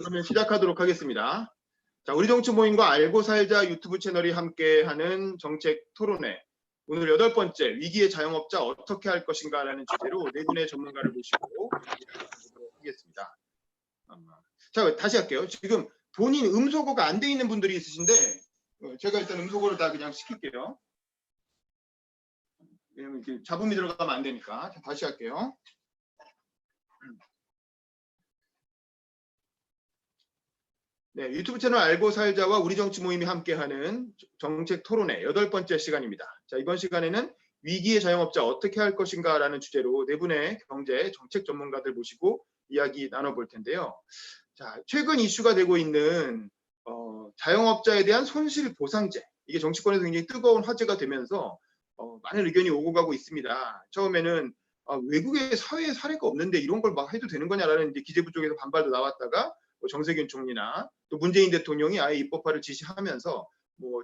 그러면 시작하도록 하겠습니다. 자, 우리 정치 모임과 알고 살자 유튜브 채널이 함께하는 정책 토론회. 오늘 8번째 위기의 자영업자 어떻게 할 것인가라는 주제로 네 분의 전문가를 모시고 하도록 하겠습니다. 자, 다시 할게요. 지금 본인 음소거가 안 돼 있는 분들이 있으신데 제가 일단 음소거를 다 그냥 시킬게요. 왜냐면 이렇게 잡음이 들어가면 안 되니까. 자, 다시 할게요. 네, 유튜브 채널 알고 살자와 우리 정치 모임이 함께하는 정책 토론회 8번째 시간입니다. 자, 이번 시간에는 위기의 자영업자 어떻게 할 것인가라는 주제로 네 분의 경제 정책 전문가들 모시고 이야기 나눠볼 텐데요. 자, 최근 이슈가 되고 있는 자영업자에 대한 손실보상제, 이게 정치권에서 굉장히 뜨거운 화제가 되면서 많은 의견이 오고 가고 있습니다. 처음에는 외국에 사회에 사례가 없는데 이런 걸 막 해도 되는 거냐라는 이제 기재부 쪽에서 반발도 나왔다가 정세균 총리나 또 문재인 대통령이 아예 입법화를 지시하면서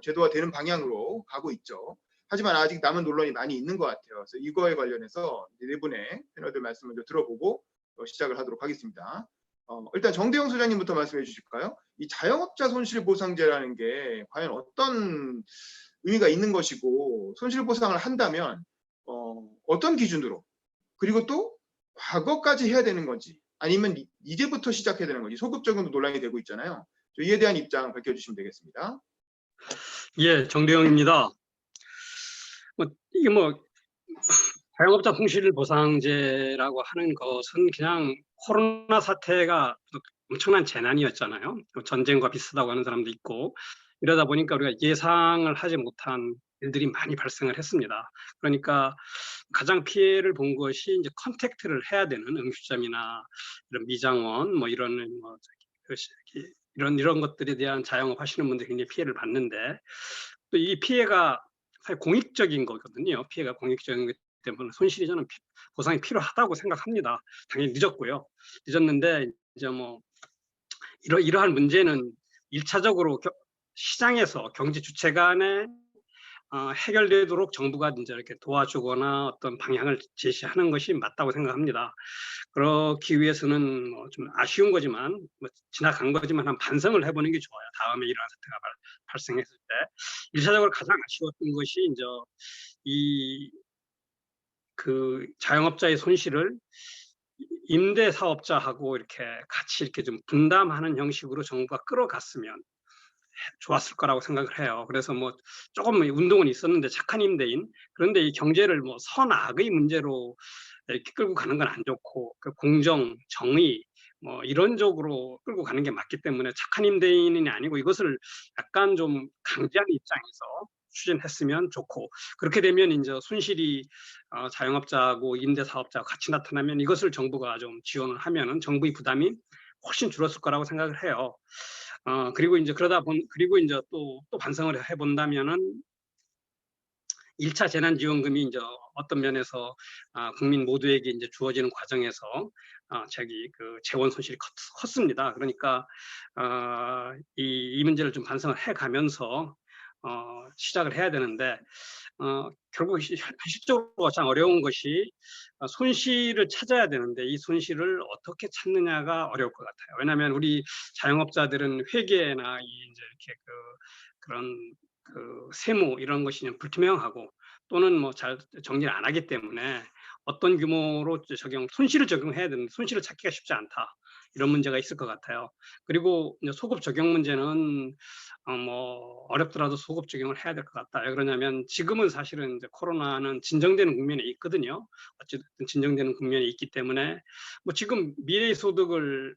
제도화되는 방향으로 가고 있죠. 하지만 아직 남은 논란이 많이 있는 것 같아요. 그래서 이거에 관련해서 네 분의 패널들 말씀 먼저 들어보고 시작을 하도록 하겠습니다. 일단 정대영 소장님부터 말씀해 주실까요? 이 자영업자 손실보상제라는 게 과연 어떤 의미가 있는 것이고 손실보상을 한다면 어떤 기준으로 그리고 또 과거까지 해야 되는 건지 아니면 이제부터 시작해야 되는 건지 소급 적용도 논란이 되고 있잖아요. 이에 대한 입장 밝혀주시면 되겠습니다. 예, 정대영입니다. 이게 자영업자 손실보상제라고 하는 것은 그냥 코로나 사태가 엄청난 재난이었잖아요. 전쟁과 비슷하다고 하는 사람도 있고 이러다 보니까 우리가 예상을 하지 못한 일들이 많이 발생을 했습니다. 그러니까 가장 피해를 본 것이 이제 컨택트를 해야 되는 음식점이나 이런 미장원 이런 것들에 대한 자영업 하시는 분들이 굉장히 피해를 받는데 또 이 피해가 사실 공익적인 거거든요. 피해가 공익적인 것 때문에 손실이 저는 보상이 필요하다고 생각합니다. 당연히 늦었고요. 늦었는데 이제 이러한 문제는 1차적으로 시장에서 경제 주체 간에 해결되도록 정부가 이제 이렇게 도와주거나 어떤 방향을 제시하는 것이 맞다고 생각합니다. 그렇기 위해서는 좀 아쉬운 거지만 지나간 거지만 한 반성을 해보는 게 좋아요. 다음에 이런 사태가 발생했을 때 1차적으로 가장 아쉬웠던 것이 이제 그 자영업자의 손실을 임대 사업자하고 이렇게 같이 이렇게 좀 분담하는 형식으로 정부가 끌어갔으면 좋았을 거라고 생각을 해요. 그래서 조금 운동은 있었는데 착한 임대인, 그런데 이 경제를 선악의 문제로 이렇게 끌고 가는 건 안 좋고 그 공정, 정의 이런 쪽으로 끌고 가는 게 맞기 때문에 착한 임대인이 아니고 이것을 약간 좀 강제하는 입장에서 추진했으면 좋고, 그렇게 되면 이제 손실이 자영업자하고 임대사업자가 같이 나타나면 이것을 정부가 좀 지원을 하면은 정부의 부담이 훨씬 줄었을 거라고 생각을 해요. 그리고 이제 그리고 이제 또 반성을 해본다면은 1차 재난지원금이 이제 어떤 면에서 국민 모두에게 이제 주어지는 과정에서 그 재원 손실이 컸습니다. 그러니까 이 문제를 좀 반성을 해가면서 시작을 해야 되는데 결국 현실적으로 가장 어려운 것이 손실을 찾아야 되는데 이 손실을 어떻게 찾느냐가 어려울 것 같아요. 왜냐하면 우리 자영업자들은 회계나 이제 이렇게 그런 세무 이런 것이 불투명하고 또는 잘 정리를 안 하기 때문에 어떤 규모로 손실을 적용해야 되는데 손실을 찾기가 쉽지 않다. 이런 문제가 있을 것 같아요. 그리고 이제 소급 적용 문제는 어렵더라도 소급 적용을 해야 될 것 같다. 왜 그러냐면 지금은 사실은 이제 코로나는 진정되는 국면에 있거든요. 어쨌든 진정되는 국면에 있기 때문에 지금 미래의 소득을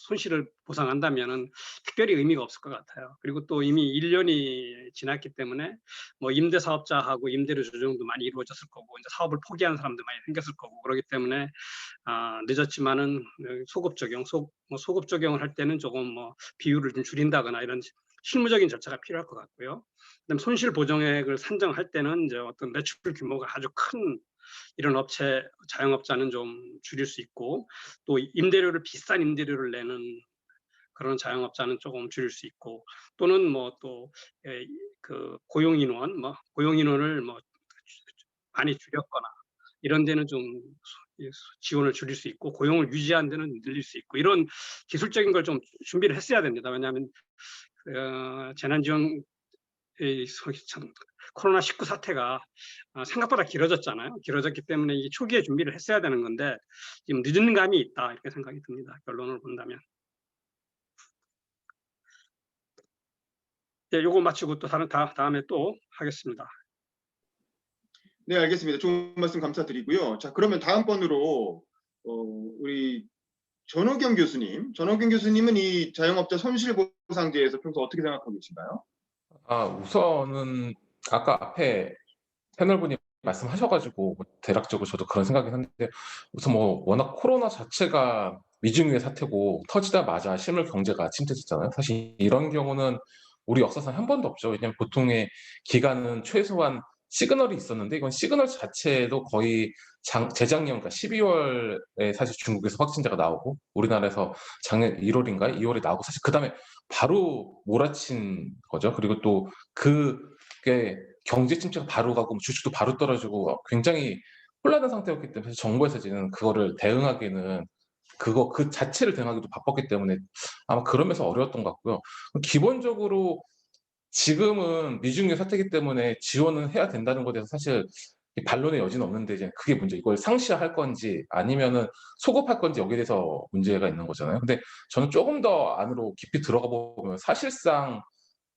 손실을 보상한다면은 특별히 의미가 없을 것 같아요. 그리고 또 이미 1년이 지났기 때문에 임대 사업자하고 임대료 조정도 많이 이루어졌을 거고 이제 사업을 포기한 사람도 많이 생겼을 거고 그렇기 때문에 늦었지만은 소급 적용을 할 때는 조금 비율을 좀 줄인다거나 이런 실무적인 절차가 필요할 것 같고요. 그다음 손실 보정액을 산정할 때는 이제 어떤 매출 규모가 아주 큰 이런 자영업자는 좀 줄일 수 있고 또 비싼 임대료를 내는 그런 자영업자는 조금 줄일 수 있고 또는 그 고용인원을 많이 줄였거나 이런 데는 좀 지원을 줄일 수 있고 고용을 유지하는 데는 늘릴 수 있고 이런 기술적인 걸 좀 준비를 했어야 됩니다. 왜냐하면 재난지원 코로나19 사태가 생각보다 길어졌잖아요. 길어졌기 때문에 이 초기에 준비를 했어야 되는 건데 지금 늦은 감이 있다 이렇게 생각이 듭니다. 결론을 본다면. 네, 요거 마치고 또 다음에 또 하겠습니다. 네, 알겠습니다. 좋은 말씀 감사드리고요. 자, 그러면 다음번으로 우리 전호경 교수님은 이 자영업자 손실보상제에서 평소 어떻게 생각하고 계신가요? 우선은 아까 앞에 패널분이 말씀하셔가지고 대략적으로 저도 그런 생각이 했는데, 우선 워낙 코로나 자체가 위중의 사태고 터지자마자 실물 경제가 침체됐잖아요. 사실 이런 경우는 우리 역사상 한 번도 없죠. 왜냐하면 보통의 기간은 최소한 시그널이 있었는데, 이건 시그널 자체도 거의 재작년, 그러니까 12월에 사실 중국에서 확진자가 나오고 우리나라에서 작년 1월인가 2월에 나오고, 사실 그 다음에 바로 몰아친 거죠. 그리고 또 그게 경제 침체가 바로 가고 주식도 바로 떨어지고 굉장히 혼란한 상태였기 때문에 정부에서 지금 그거를 대응하기에는 그 자체를 대응하기도 바빴기 때문에 아마 그러면서 어려웠던 것 같고요. 기본적으로 지금은 미중의 사태이기 때문에 지원은 해야 된다는 것에 대해서 사실 반론의 여지는 없는데, 이제 그게 문제. 이걸 상시할 건지 아니면은 소급할 건지, 여기에 대해서 문제가 있는 거잖아요. 근데 저는 조금 더 안으로 깊이 들어가 보면 사실상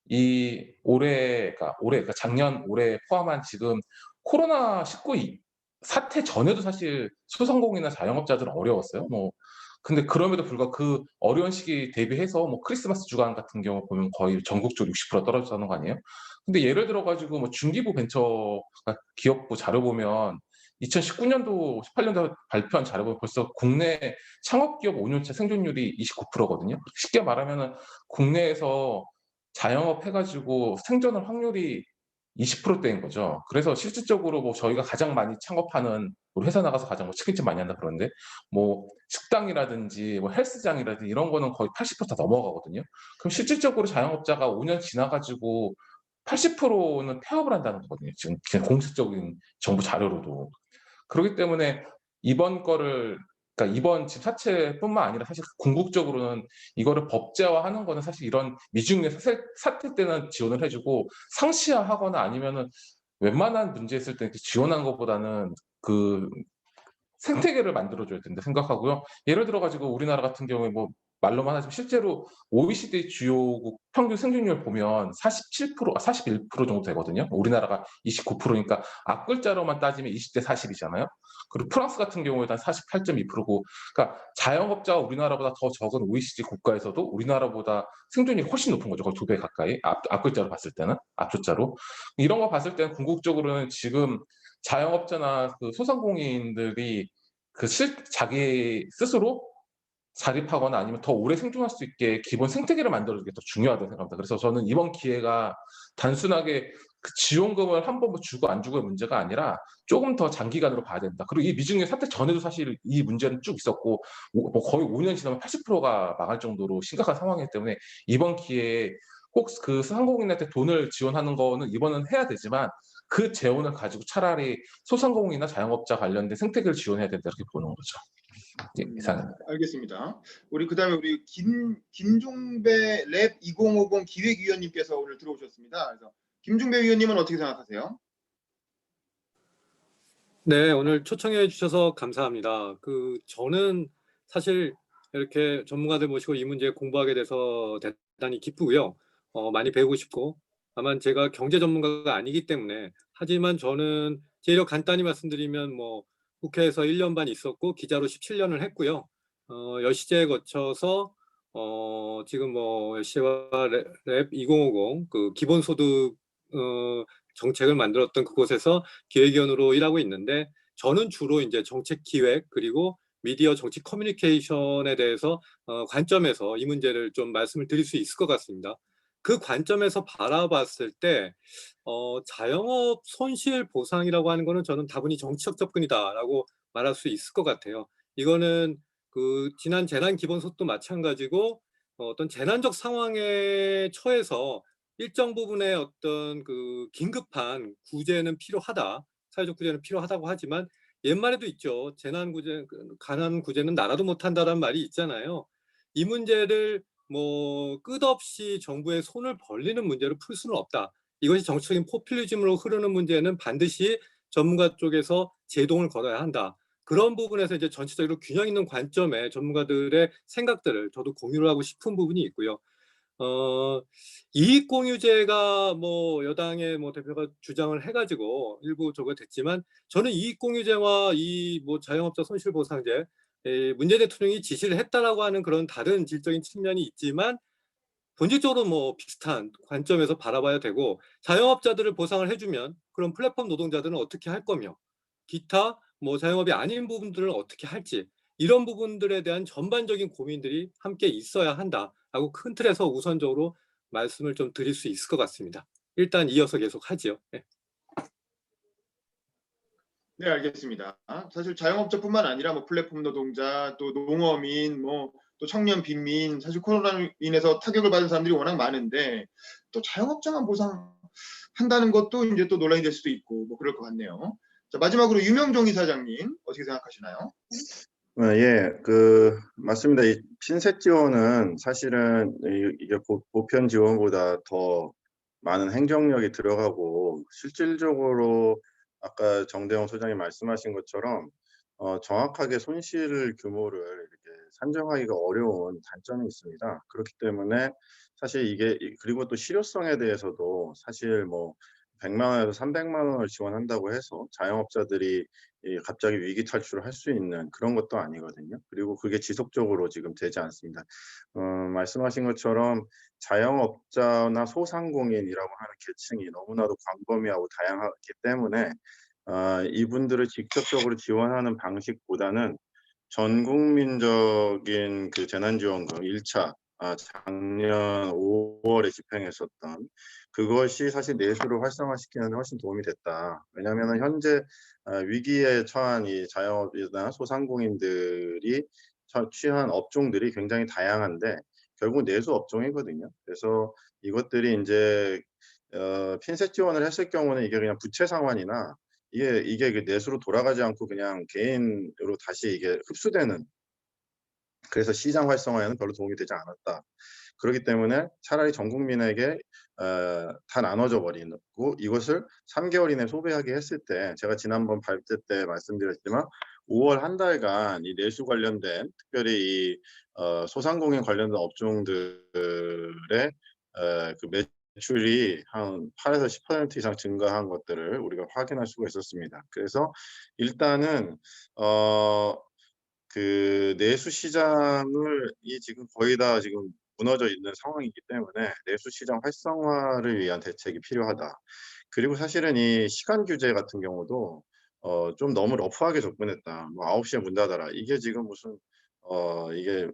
그러니까 작년 올해 포함한 지금 코로나19 사태 전에도 사실 소상공인이나 자영업자들은 어려웠어요. 근데 그럼에도 불구하고 그 어려운 시기 대비해서 크리스마스 주간 같은 경우 보면 거의 전국적으로 60% 떨어졌다는 거 아니에요? 근데 예를 들어 가지고 중기부 벤처 기업부 자료 보면 2019년도, 18년도 발표한 자료 보면 벌써 국내 창업기업 5년차 생존율이 29%거든요. 쉽게 말하면은 국내에서 자영업 해가지고 생존할 확률이 20%대인 거죠. 그래서 실질적으로 저희가 가장 많이 창업하는, 우리 회사 나가서 가장 치킨집 많이 한다 그러는데, 식당이라든지 헬스장이라든지 이런 거는 거의 80%다 넘어가거든요. 그럼 실질적으로 자영업자가 5년 지나가지고 80%는 폐업을 한다는 거거든요. 지금 그냥 공식적인 정부 자료로도. 그렇기 때문에 이번 거를, 그러니까 이번 집 사채뿐만 아니라 사실 궁극적으로는 이거를 법제화하는 거는 사실 이런 미중의 사태 때는 지원을 해주고, 상시화하거나 아니면은 웬만한 문제 있을 때 지원한 것보다는 그 생태계를 만들어줘야 된다 생각하고요. 예를 들어 가지고 우리나라 같은 경우에 말로만 하지만 실제로 OECD 주요국 평균 생존율 보면 47%, 41% 정도 되거든요. 우리나라가 29%니까 앞글자로만 따지면 20대 40이잖아요. 그리고 프랑스 같은 경우에는 48.2%고, 그러니까 자영업자가 우리나라보다 더 적은 OECD 국가에서도 우리나라보다 생존율이 훨씬 높은 거죠. 거의 2배 가까이. 앞글자로 봤을 때는, 앞숫자로. 이런 거 봤을 때는 궁극적으로는 지금 자영업자나 그 소상공인들이 자기 스스로 자립하거나 아니면 더 오래 생존할 수 있게 기본 생태계를 만들어주는 게 더 중요하다고 생각합니다. 그래서 저는 이번 기회가 단순하게 그 지원금을 한 번 주고 안 주고의 문제가 아니라 조금 더 장기간으로 봐야 된다. 그리고 이 미중의 사태 전에도 사실 이 문제는 쭉 있었고, 거의 5년 지나면 80%가 망할 정도로 심각한 상황이기 때문에 이번 기회에 꼭 그 소상공인한테 돈을 지원하는 거는 이번은 해야 되지만, 그 재원을 가지고 차라리 소상공인이나 자영업자 관련된 생태계를 지원해야 된다, 이렇게 보는 거죠. 이상입니다. 알겠습니다. 그다음에 우리 김종배 랩 2050 기획위원님께서 오늘 들어오셨습니다. 그래서 김종배 위원님은 어떻게 생각하세요? 네, 오늘 초청해 주셔서 감사합니다. 저는 사실 이렇게 전문가들 모시고 이 문제 공부하게 돼서 대단히 기쁘고요. 많이 배우고 싶고, 다만 제가 경제 전문가가 아니기 때문에, 하지만 저는 제일 간단히 말씀드리면 국회에서 1년 반 있었고 기자로 17년을 했고요. 여시제에 거쳐서 지금 여시제와 랩 2050 그 기본소득 정책을 만들었던 그곳에서 기획위원으로 일하고 있는데, 저는 주로 이제 정책 기획 그리고 미디어 정치 커뮤니케이션에 대해서 관점에서 이 문제를 좀 말씀을 드릴 수 있을 것 같습니다. 그 관점에서 바라봤을 때 자영업 손실 보상이라고 하는 거는 저는 다분히 정치적 접근이다라고 말할 수 있을 것 같아요. 이거는 지난 재난 기본소득도 마찬가지고 어떤 재난적 상황에 처해서 일정 부분의 어떤 긴급한 구제는 필요하다, 사회적 구제는 필요하다고 하지만 옛말에도 있죠. 가난 구제는 나라도 못한다라는 말이 있잖아요. 이 문제를 뭐 끝없이 정부의 손을 벌리는 문제로 풀 수는 없다. 이것이 정치적인 포퓰리즘으로 흐르는 문제는 반드시 전문가 쪽에서 제동을 걸어야 한다. 그런 부분에서 이제 전체적으로 균형 있는 관점의 전문가들의 생각들을 저도 공유를 하고 싶은 부분이 있고요. 이익공유제가 뭐 여당의 뭐 대표가 주장을 해가지고 일부 저거 됐지만, 저는 이익공유제와 이 뭐 자영업자 손실보상제, 문재인 대통령이 지시를 했다라고 하는 그런 다른 질적인 측면이 있지만 본질적으로 뭐 비슷한 관점에서 바라봐야 되고, 자영업자들을 보상을 해주면 그럼 플랫폼 노동자들은 어떻게 할 거며, 기타 뭐 자영업이 아닌 부분들은 어떻게 할지, 이런 부분들에 대한 전반적인 고민들이 함께 있어야 한다라고 큰 틀에서 우선적으로 말씀을 좀 드릴 수 있을 것 같습니다. 일단 이어서 계속 하지요. 네. 네, 알겠습니다. 사실 자영업자뿐만 아니라 뭐 플랫폼 노동자, 또 농어민, 뭐 또 청년 빈민, 사실 코로나로 인해서 타격을 받은 사람들이 워낙 많은데 또 자영업자만 보상한다는 것도 이제 또 논란이 될 수도 있고 뭐 그럴 것 같네요. 자, 마지막으로 유명종 이사장님 어떻게 생각하시나요? 예, 맞습니다. 이 핀셋 지원은 사실은 이게 보편 지원보다 더 많은 행정력이 들어가고, 실질적으로 아까 정대영 소장이 말씀하신 것처럼 정확하게 손실 규모를 이렇게 산정하기가 어려운 단점이 있습니다. 그렇기 때문에 사실 그리고 또 실효성에 대해서도 사실 뭐 100만 원에서 300만 원을 지원한다고 해서 자영업자들이 갑자기 위기 탈출을 할 수 있는 그런 것도 아니거든요. 그리고 그게 지속적으로 지금 되지 않습니다. 말씀하신 것처럼 자영업자나 소상공인이라고 하는 계층이 너무나도 광범위하고 다양하기 때문에 이분들을 직접적으로 지원하는 방식보다는 전 국민적인 그 재난지원금 1차 작년 5월에 집행했었던 그것이 사실 내수를 활성화시키는 데 훨씬 도움이 됐다. 왜냐하면 현재 위기에 처한 이 자영업이나 소상공인들이 취한 업종들이 굉장히 다양한데 결국 내수 업종이거든요. 그래서 이것들이 이제 핀셋 지원을 했을 경우는 이게 그냥 부채 상환이나 이게 그 내수로 돌아가지 않고 그냥 개인으로 다시 이게 흡수되는, 그래서 시장 활성화에는 별로 도움이 되지 않았다. 그렇기 때문에 차라리 전 국민에게 다 나눠져 버리고 이것을 3개월 이내 소비하게 했을 때, 제가 지난번 발제 때 말씀드렸지만 5월 한 달간 이 내수 관련된, 특별히 이 소상공인 관련된 업종들의 그 매출이 한 8에서 10% 이상 증가한 것들을 우리가 확인할 수가 있었습니다. 그래서 일단은 그 내수 시장을 지금 거의 다 지금 무너져 있는 상황이기 때문에 내수 시장 활성화를 위한 대책이 필요하다. 그리고 사실은 이 시간 규제 같은 경우도 좀 너무 러프하게 접근했다. 뭐 9시에 문 닫아라. 이게 지금 무슨 이게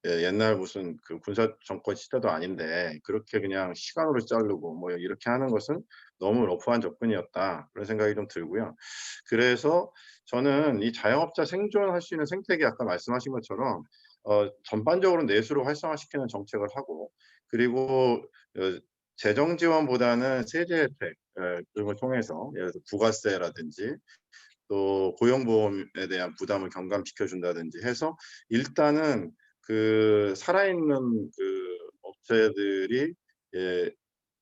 옛날 무슨 그 군사 정권 시대도 아닌데 그렇게 그냥 시간으로 자르고 뭐 이렇게 하는 것은 너무 러프한 접근이었다. 그런 생각이 좀 들고요. 그래서 저는 이 자영업자 생존할 수 있는 생태계, 아까 말씀하신 것처럼 전반적으로 내수를 활성화시키는 정책을 하고, 그리고 재정 지원보다는 세제 혜택 그런 걸 통해서 예를 들어 부가세라든지 또 고용보험에 대한 부담을 경감시켜 준다든지 해서 일단은 그 살아있는 그 업체들이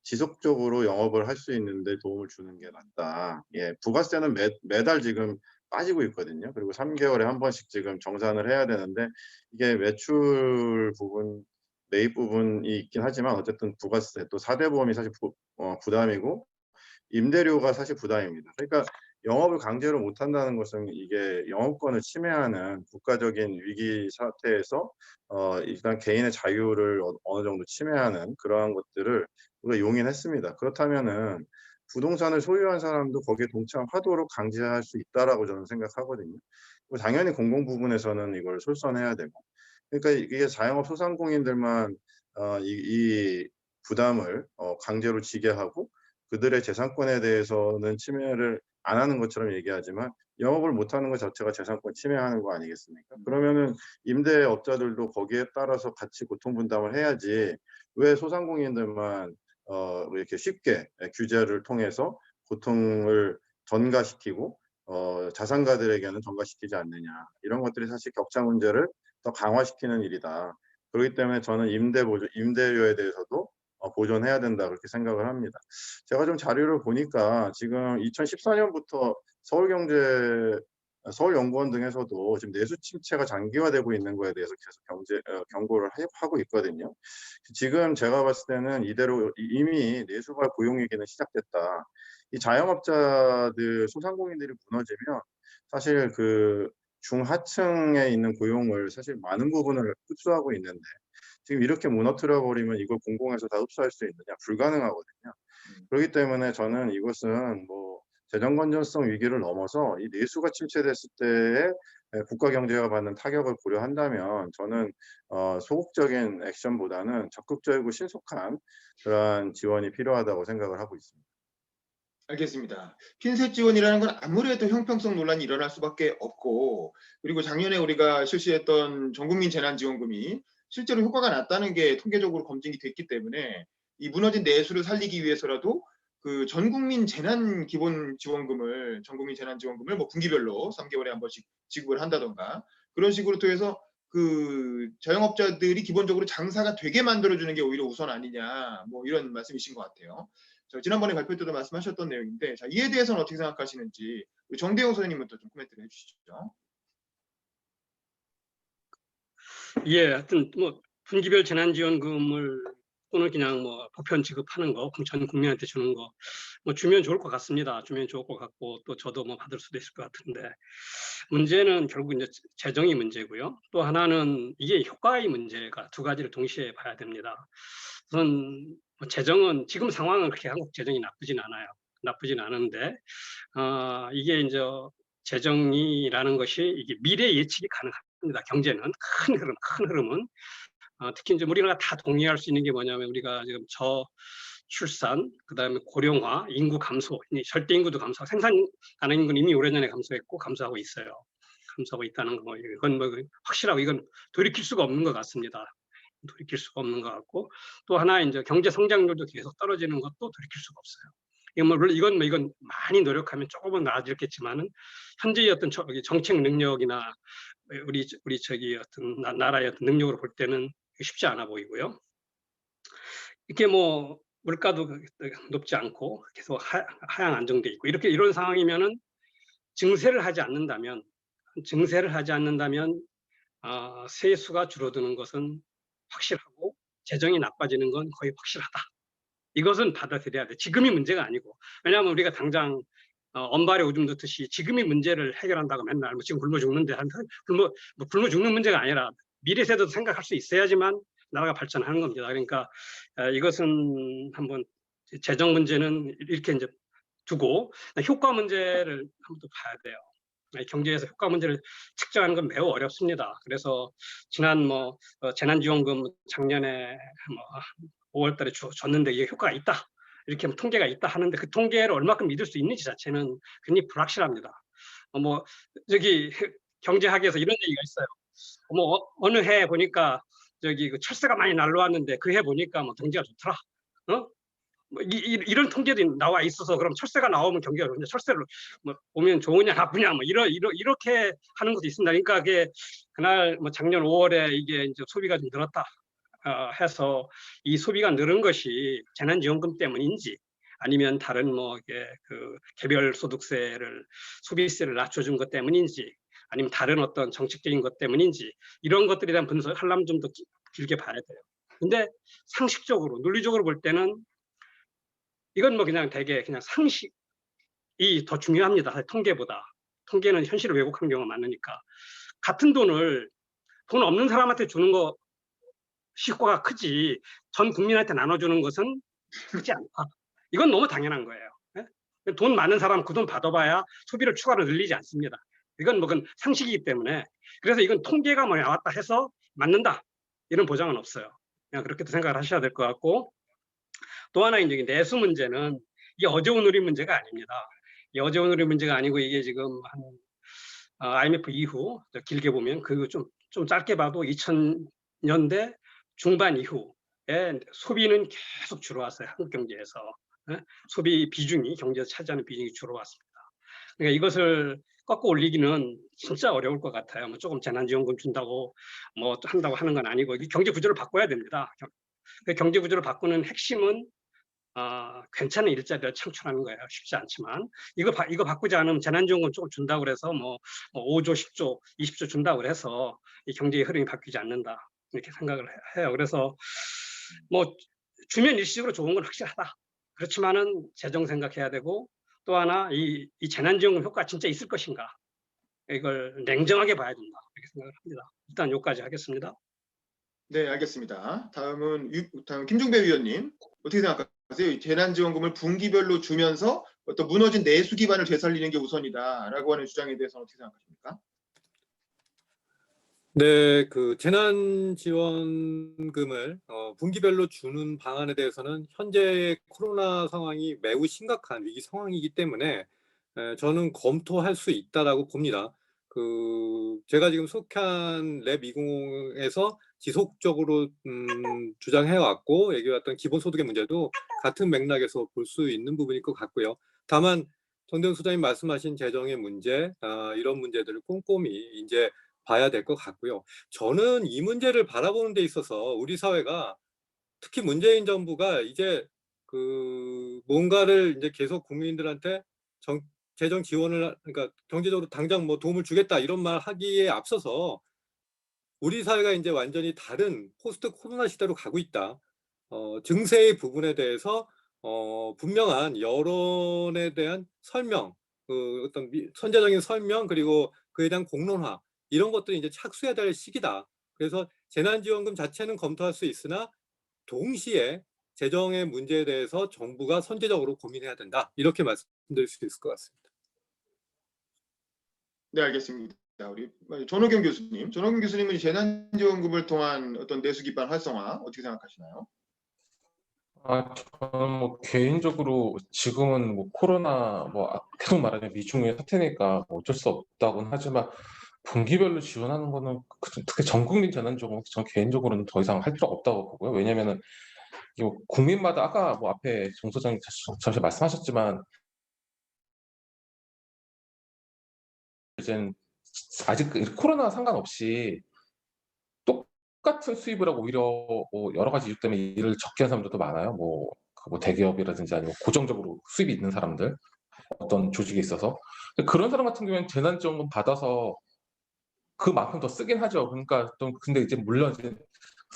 지속적으로 영업을 할 수 있는데 도움을 주는 게 낫다. 부가세는 매달 지금 빠지고 있거든요. 그리고 3개월에 한 번씩 지금 정산을 해야 되는데 이게 매출 부분, 매입 부분이 있긴 하지만 어쨌든 부가세 또 4대 보험이 사실 부담이고 임대료가 사실 부담입니다. 그러니까 영업을 강제로 못한다는 것은 이게 영업권을 침해하는 국가적인 위기 사태에서 일단 개인의 자유를 어느 정도 침해하는 그러한 것들을 우리가 용인했습니다. 그렇다면은 부동산을 소유한 사람도 거기에 동참하도록 강제할 수 있다라고 저는 생각하거든요. 그리고 당연히 공공 부분에서는 이걸 솔선해야 되고. 그러니까 이게 자영업 소상공인들만 이 부담을 강제로 지게 하고 그들의 재산권에 대해서는 침해를 안 하는 것처럼 얘기하지만 영업을 못하는 것 자체가 재산권 침해하는 거 아니겠습니까? 그러면은 임대업자들도 거기에 따라서 같이 고통 분담을 해야지 왜 소상공인들만 이렇게 쉽게 규제를 통해서 고통을 전가시키고 자산가들에게는 전가시키지 않느냐. 이런 것들이 사실 격차 문제를 더 강화시키는 일이다. 그렇기 때문에 저는 임대료에 대해서도 보존해야 된다 그렇게 생각을 합니다. 제가 좀 자료를 보니까 지금 2014년부터 서울연구원 등에서도 지금 내수 침체가 장기화되고 있는 거에 대해서 계속 경고를 하고 있거든요. 지금 제가 봤을 때는 이대로 이미 내수가 고용위기는 시작됐다. 이 자영업자들, 소상공인들이 무너지면 사실 그 중하층에 있는 고용을 사실 많은 부분을 흡수하고 있는데 지금 이렇게 무너뜨려 버리면 이걸 공공에서 다 흡수할 수 있느냐? 불가능하거든요. 그렇기 때문에 저는 이것은 뭐 재정 건전성 위기를 넘어서 이 내수가 침체됐을 때에 국가 경제가 받는 타격을 고려한다면 저는 소극적인 액션보다는 적극적이고 신속한 그러한 지원이 필요하다고 생각을 하고 있습니다. 알겠습니다. 핀셋 지원이라는 건 아무래도 형평성 논란이 일어날 수밖에 없고, 그리고 작년에 우리가 실시했던 전국민 재난지원금이 실제로 효과가 났다는 게 통계적으로 검증이 됐기 때문에 이 무너진 내수를 살리기 위해서라도 그 전국민 재난지원금을 뭐 분기별로 3개월에 한 번씩 지급을 한다던가 그런 식으로 통해서 그 자영업자들이 기본적으로 장사가 되게 만들어주는 게 오히려 우선 아니냐, 뭐 이런 말씀이신 것 같아요. 지난번에 발표 때도 말씀하셨던 내용인데, 자, 이에 대해서는 어떻게 생각하시는지 우리 정대용 선생님부터 좀 코멘트를 해주시죠. 예, 하여튼 뭐 분기별 재난지원금을 또는 그냥 뭐 보편 지급하는 거, 전 국민한테 주는 거, 뭐 주면 좋을 것 같습니다. 주면 좋을 것 같고 또 저도 뭐 받을 수도 있을 것 같은데 문제는 결국 이제 재정이 문제고요. 또 하나는 이게 효과의 문제가 두 가지를 동시에 봐야 됩니다. 우선 뭐 재정은 지금 상황은 그렇게 한국 재정이 나쁘진 않아요. 나쁘진 않은데 이게 이제 재정이라는 것이 이게 미래 예측이 가능합니다. 경제는 큰 흐름은 특히 이제 우리나라 다 동의할 수 있는 게 뭐냐면 우리가 지금 저출산, 그다음에 고령화, 인구 감소, 절대 인구도 감소, 생산 가능 인구는 이미 오래전에 감소했고 감소하고 있어요. 감소하고 있다는 거 이건 뭐 확실하고 이건 돌이킬 수가 없는 것 같습니다. 돌이킬 수가 없는 것 같고 또 하나 이제 경제 성장률도 계속 떨어지는 것도 돌이킬 수가 없어요. 이건 많이 노력하면 조금은 나아지겠지만은 현재의 어떤 정책 능력이나 우리 어떤 나라의 어떤 능력으로 볼 때는 쉽지 않아 보이고요. 이렇게 뭐 물가도 높지 않고 계속 하향 안정돼 있고 이런 상황이면은 증세를 하지 않는다면 세수가 줄어드는 것은 확실하고 재정이 나빠지는 건 거의 확실하다. 이것은 받아들여야 돼. 지금이 문제가 아니고. 왜냐하면 우리가 당장 언발에 오줌 넣듯이 지금이 문제를 해결한다고 맨날 뭐 지금 굶어 죽는데 굶어 죽는 문제가 아니라 미래 세대도 생각할 수 있어야지만 나라가 발전하는 겁니다. 그러니까 이것은 한번 재정 문제는 이렇게 이제 두고 효과 문제를 한번 또 봐야 돼요. 경제에서 효과 문제를 측정하는 건 매우 어렵습니다. 그래서 지난 재난지원금 작년에 5월달에 줬는데 이게 효과가 있다. 이렇게 통계가 있다 하는데 그 통계를 얼마큼 믿을 수 있는지 자체는 굉장히 불확실합니다. 저기 경제학에서 이런 얘기가 있어요. 어느 해 보니까 그 철새가 많이 날라왔는데 그 해 보니까 경제가 좋더라. 이런 통계도 나와 있어서 그럼 철새가 나오면 경기가 좋은데 철새를 오면 좋으냐 나쁘냐 이렇게 하는 것도 있습니다. 그러니까 그게 그날 작년 5월에 이게 이제 소비가 좀 늘었다 해서 이 소비가 늘은 것이 재난지원금 때문인지 아니면 다른 그 개별 소득세를 소비세를 낮춰준 것 때문인지 아니면 다른 어떤 정책적인 것 때문인지 이런 것들에 대한 분석을 하려면 좀 더 길게 봐야 돼요. 근데 상식적으로 논리적으로 볼 때는 이건 그냥 되게 그냥 상식이 더 중요합니다. 통계보다. 통계는 현실을 왜곡한 경우가 많으니까. 같은 돈 없는 사람한테 주는 것이 효과가 크지 전 국민한테 나눠주는 것은 크지 않다. 이건 너무 당연한 거예요. 돈 많은 사람 그 돈 받아봐야 소비를 추가로 늘리지 않습니다. 이건 그건 상식이기 때문에. 그래서 이건 통계가 나왔다 해서 맞는다. 이런 보장은 없어요. 그냥 그렇게도 생각을 하셔야 될 것 같고 또 하나 이제 내수 문제는 이게 어제 오늘의 문제가 아닙니다. 이 어제 오늘의 문제가 아니고 이게 지금 한 IMF 이후 길게 보면 좀 짧게 봐도 2000년대 중반 이후에 소비는 계속 줄어왔어요. 한국 경제에서 소비 비중이 경제에서 차지하는 비중이 줄어왔습니다. 그러니까 이것을 꺾어 올리기는 진짜 어려울 것 같아요. 뭐 조금 재난지원금 준다고 뭐 한다고 하는 건 아니고 이 경제 구조를 바꿔야 됩니다. 그 경제 구조를 바꾸는 핵심은 괜찮은 일자리를 창출하는 거예요. 쉽지 않지만 이거 바꾸지 않으면 재난지원금 조금 준다고 그래서 뭐 5조, 10조, 20조 준다고 그래서 이 경제의 흐름이 바뀌지 않는다 이렇게 생각을 해요. 그래서 뭐 주면 일시적으로 좋은 건 확실하다. 그렇지만은 재정 생각해야 되고 또 하나 이 재난지원금 효과 진짜 있을 것인가 이걸 냉정하게 봐야 된다 이렇게 생각을 합니다. 일단 여기까지 하겠습니다. 네, 알겠습니다. 다음 김종배 위원님 어떻게 생각하세요? 이 재난지원금을 분기별로 주면서 어떤 무너진 내수 기반을 되살리는 게 우선이다라고 하는 주장에 대해서는 어떻게 생각하십니까? 네, 그 재난지원금을 분기별로 주는 방안에 대해서는 현재 코로나 상황이 매우 심각한 위기 상황이기 때문에 저는 검토할 수 있다라고 봅니다. 제가 지금 속한 랩20에서 지속적으로 주장해왔고 얘기해왔던 기본소득의 문제도 같은 맥락에서 볼 수 있는 부분일 것 같고요. 다만 정대훈 소장님 말씀하신 재정의 문제, 이런 문제들을 꼼꼼히 이제 봐야 될 것 같고요. 저는 이 문제를 바라보는 데 있어서 우리 사회가 특히 문재인 정부가 이제 뭔가를 이제 계속 국민들한테 재정 지원을 그러니까 경제적으로 당장 뭐 도움을 주겠다 이런 말 하기에 앞서서 우리 사회가 이제 완전히 다른 포스트 코로나 시대로 가고 있다. 증세의 부분에 대해서 분명한 여론에 대한 설명, 어떤 선제적인 설명 그리고 그에 대한 공론화 이런 것들이 이제 착수해야 될 시기다. 그래서 재난지원금 자체는 검토할 수 있으나 동시에 재정의 문제에 대해서 정부가 선제적으로 고민해야 된다. 이렇게 말씀드릴 수 있을 것 같습니다. 네, 알겠습니다. 우리 전호경 교수님은 이 재난지원금을 통한 어떤 내수 기반 활성화 어떻게 생각하시나요? 저는 뭐 개인적으로 지금은 뭐 코로나 계속 말하자면 미중의 사태니까 뭐 어쩔 수 없다고는 하지만 분기별로 지원하는 거는 특히 전 국민 재난지원금 전 개인적으로는 더 이상 할 필요가 없다고 보고요. 왜냐면은 이거 국민마다 아까 뭐 앞에 정 소장님 잠시 말씀하셨지만 이제 아직 코로나 상관없이 똑같은 수입을 하고 오히려 뭐 여러 가지 이유 때문에 일을 적게 한 사람들도 많아요. 뭐 대기업이라든지 아니면 고정적으로 수입이 있는 사람들 어떤 조직에 있어서 그런 사람 같은 경우에는 재난지원금 받아서 그만큼 더 쓰긴 하죠. 그러니까 또 근데 이제 물론 이제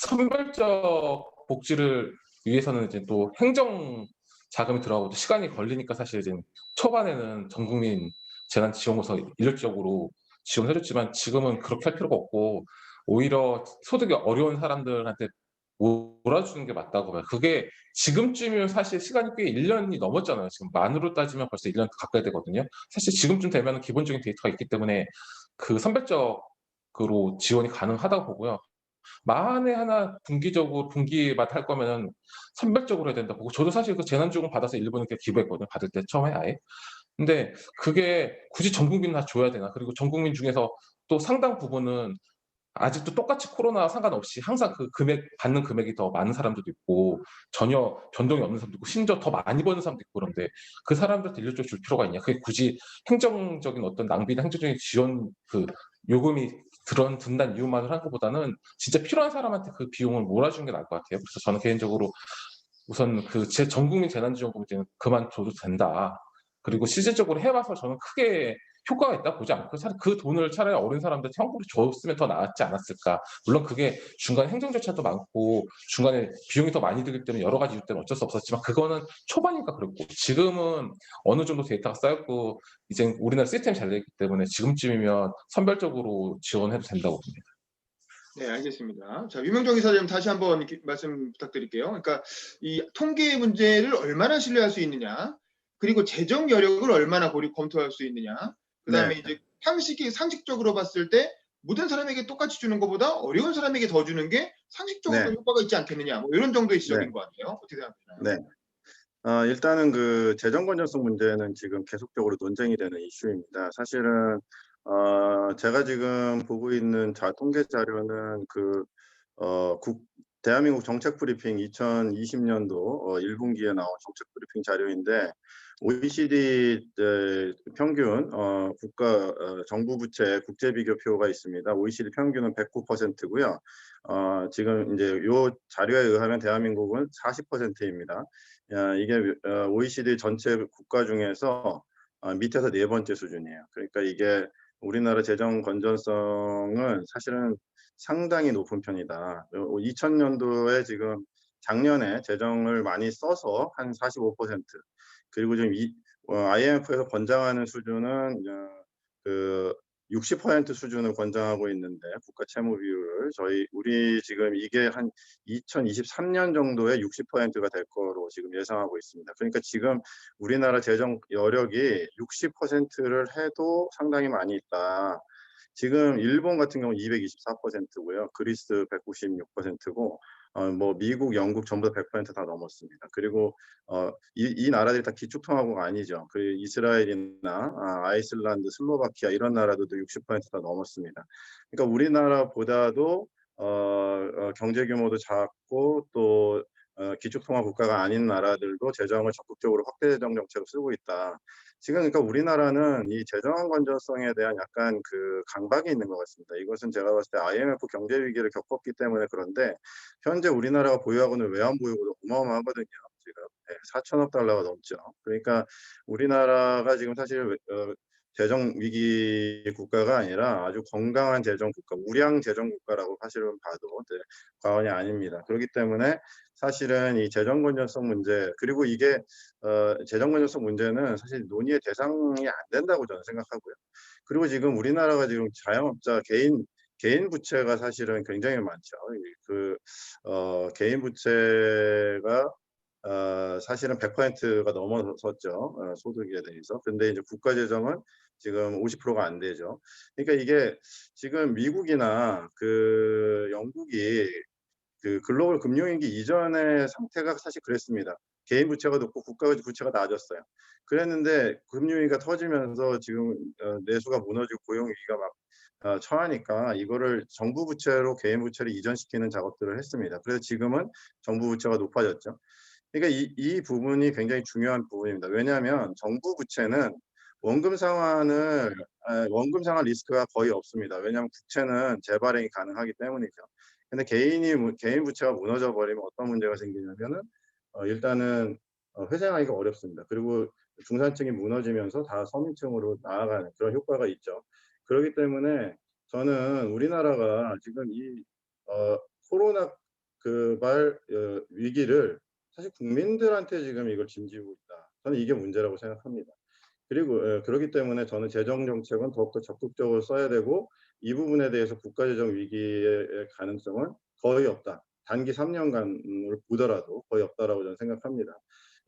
선별적 복지를 위해서는 이제 또 행정 자금이 들어가고 시간이 걸리니까 사실 이제 초반에는 전 국민 재난지원금에서 일률적으로 지원해줬지만 지금은 그렇게 할 필요가 없고 오히려 소득이 어려운 사람들한테 몰아주는 게 맞다고 봐요. 그게 지금쯤이면 사실 시간이 꽤 1년이 넘었잖아요. 지금 만으로 따지면 벌써 1년 가까이 되거든요. 사실 지금쯤 되면 기본적인 데이터가 있기 때문에 그 선별적으로 지원이 가능하다고 보고요. 만에 하나 분기마다 할 거면은 선별적으로 해야 된다 보고 저도 사실 그 재난지원금 받아서 일본에 기부했거든요. 받을 때 처음에 아예. 근데 그게 굳이 전 국민 다 줘야 되나? 그리고 전 국민 중에서 또 상당 부분은 아직도 똑같이 코로나 상관없이 항상 그 받는 금액이 더 많은 사람들도 있고 전혀 변동이 없는 사람도 있고 심지어 더 많이 버는 사람도 있고 그런데 그 사람들한테 일률적으로 줄 필요가 있냐? 그게 굳이 행정적인 어떤 낭비나 행정적인 지원 요금이 든다는 이유만으로 하는 것보다는 진짜 필요한 사람한테 그 비용을 몰아주는 게 나을 것 같아요. 그래서 저는 개인적으로 우선 전 국민 재난지원금 이제는 그만둬도 된다. 그리고 실질적으로 해봐서 저는 크게 효과가 있다 보지 않고 그 돈을 차라리 어린 사람들한테 현금으로 줬으면 더 나았지 않았을까. 물론 그게 중간에 행정 절차도 많고 중간에 비용이 더 많이 들기 때문에 여러 가지 이유 때문에 어쩔 수 없었지만 그거는 초반이니까 그렇고 지금은 어느 정도 데이터가 쌓였고 이제 우리나라 시스템이 잘 되기 때문에 지금쯤이면 선별적으로 지원해도 된다고 봅니다. 네, 알겠습니다. 자, 유명정 이사님 다시 한번 말씀 부탁드릴게요. 그러니까 이 통계 문제를 얼마나 신뢰할 수 있느냐, 그리고 재정 여력을 얼마나 검토할 수 있느냐, 그다음에 네. 이제 상식적으로 봤을 때 모든 사람에게 똑같이 주는 것보다 어려운 사람에게 더 주는 게 상식적으로 네. 효과가 있지 않겠느냐, 뭐 이런 정도의 지적인 네. 것 같아요. 어떻게 생각하시나요? 네. 일단은 그 재정 건전성 문제는 지금 계속적으로 논쟁이 되는 이슈입니다. 사실은 제가 지금 보고 있는 통계 자료는 대한민국 정책 브리핑 2020년도 1분기에 나온 정책 브리핑 자료인데 OECD 평균 국가 정부 부채 국제 비교표가 있습니다. OECD 평균은 109%고요. 지금 이제 요 자료에 의하면 대한민국은 40%입니다. 이게 OECD 전체 국가 중에서 밑에서 네 번째 수준이에요. 그러니까 이게 우리나라 재정 건전성은 사실은 상당히 높은 편이다. 2000년도에 지금 작년에 재정을 많이 써서 한 45%, 그리고 지금 IMF에서 권장하는 수준은 그 60% 수준을 권장하고 있는데 국가 채무 비율을 우리 지금 이게 한 2023년 정도에 60%가 될 거로 지금 예상하고 있습니다. 그러니까 지금 우리나라 재정 여력이 60%를 해도 상당히 많이 있다. 지금 일본 같은 경우 224%고요. 그리스 196%고 뭐 미국, 영국 전부 다 100% 넘었습니다. 그리고 이 나라들이 다 기축통화국 아니죠. 그 이스라엘이나 아이슬란드, 슬로바키아 이런 나라들도 60%다 넘었습니다. 그러니까 우리나라보다도 경제 규모도 작고 또 기축통화 국가가 아닌 나라들도 재정을 적극적으로 확대 재정 정책을 쓰고 있다. 지금 그러니까 우리나라는 이 재정 건전성에 대한 약간 그 강박이 있는 것 같습니다. 이것은 제가 봤을 때 IMF 경제 위기를 겪었기 때문에 그런데 현재 우리나라가 보유하고 있는 외환 보유고도 어마어마하거든요. 지금 4천억 달러가 넘죠. 그러니까 우리나라가 지금 사실 재정 위기 국가가 아니라 아주 건강한 재정 국가, 우량 재정 국가라고 사실은 봐도 과언이 아닙니다. 그렇기 때문에 사실은 이 재정 건전성 문제, 그리고 이게 재정 건전성 문제는 사실 논의의 대상이 안 된다고 저는 생각하고요. 그리고 지금 우리나라가 지금 자영업자 개인 부채가 사실은 굉장히 많죠. 개인 부채가 사실은 100%가 넘어섰죠. 소득에 대해서. 근데 이제 국가 재정은 지금 50%가 안 되죠. 그러니까 이게 지금 미국이나 그 영국이 그 글로벌 금융위기 이전의 상태가 사실 그랬습니다. 개인 부채가 높고 국가 부채가 낮았어요. 그랬는데 금융위기가 터지면서 지금 내수가 무너지고 고용 위기가 막 처하니까 이거를 정부 부채로 개인 부채를 이전시키는 작업들을 했습니다. 그래서 지금은 정부 부채가 높아졌죠. 그러니까 이 부분이 굉장히 중요한 부분입니다. 왜냐하면 정부 부채는 원금 상환 리스크가 거의 없습니다. 왜냐하면 부채는 재발행이 가능하기 때문이죠. 근데 개인 부채가 무너져 버리면 어떤 문제가 생기냐면은 일단은 회생하기가 어렵습니다. 그리고 중산층이 무너지면서 다 서민층으로 나아가는 그런 효과가 있죠. 그렇기 때문에 저는 우리나라가 지금 이 코로나 위기를 사실 국민들한테 지금 이걸 짐지고 있다. 저는 이게 문제라고 생각합니다. 그리고 그렇기 때문에 저는 재정 정책은 더욱더 적극적으로 써야 되고 이 부분에 대해서 국가 재정 위기의 가능성은 거의 없다. 단기 3년간을 보더라도 거의 없다라고 저는 생각합니다.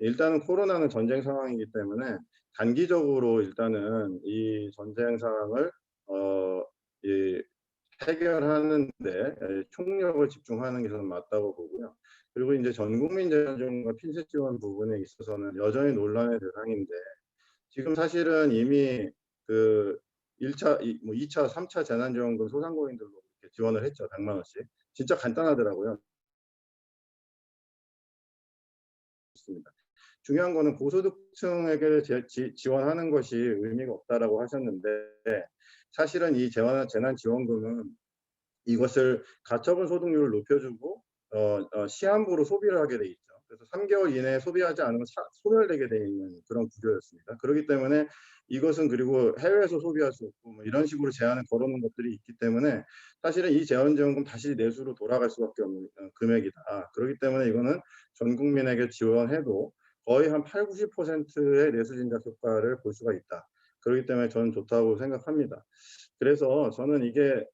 일단은 코로나는 전쟁 상황이기 때문에 단기적으로 일단은 이 전쟁 상황을 해결하는데 총력을 집중하는 게 저는 맞다고 보고요. 그리고 이제 전 국민 재정과 핀셋 지원 부분에 있어서는 여전히 논란의 대상인데 지금 사실은 이미 그 1차, 2차, 3차 재난지원금 소상공인들로 이렇게 지원을 했죠. 100만 원씩. 진짜 간단하더라고요. 중요한 거는 고소득층에게 지원하는 것이 의미가 없다라고 하셨는데 사실은 이 재난지원금은 이것을 가처분 소득률을 높여주고 시한부로 소비를 하게 돼 있죠. 그래서 3개월 이내에 소비하지 않으면 소멸되게 돼 있는 그런 구조였습니다. 그렇기 때문에 이것은 그리고 해외에서 소비할 수 없고 뭐 이런 식으로 제한을 걸어놓은 것들이 있기 때문에 사실은 이 재난지원금 다시 내수로 돌아갈 수밖에 없는 금액이다. 그렇기 때문에 이거는 전 국민에게 지원해도 거의 한 8, 90%의 내수 진작 효과를 볼 수가 있다. 그렇기 때문에 저는 좋다고 생각합니다. 그래서 저는 이게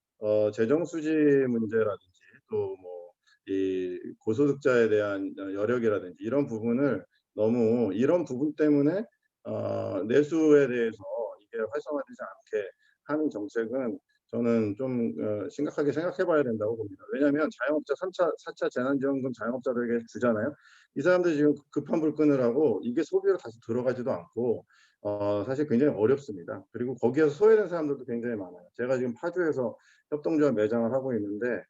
재정 수지 문제라든지 또 뭐 이 고소득자에 대한 여력이라든지 이런 부분을 너무 이런 부분 때문에 내수에 대해서 이게 활성화되지 않게 하는 정책은 저는 좀 심각하게 생각해 봐야 된다고 봅니다. 왜냐하면 자영업자 4차 재난지원금 자영업자들에게 주잖아요. 이 사람들 지금 급한 불 끄느라고 이게 소비로 다시 들어가지도 않고 사실 굉장히 어렵습니다. 그리고 거기에서 소외된 사람들도 굉장히 많아요. 제가 지금 파주에서 협동조합 매장을 하고 있는데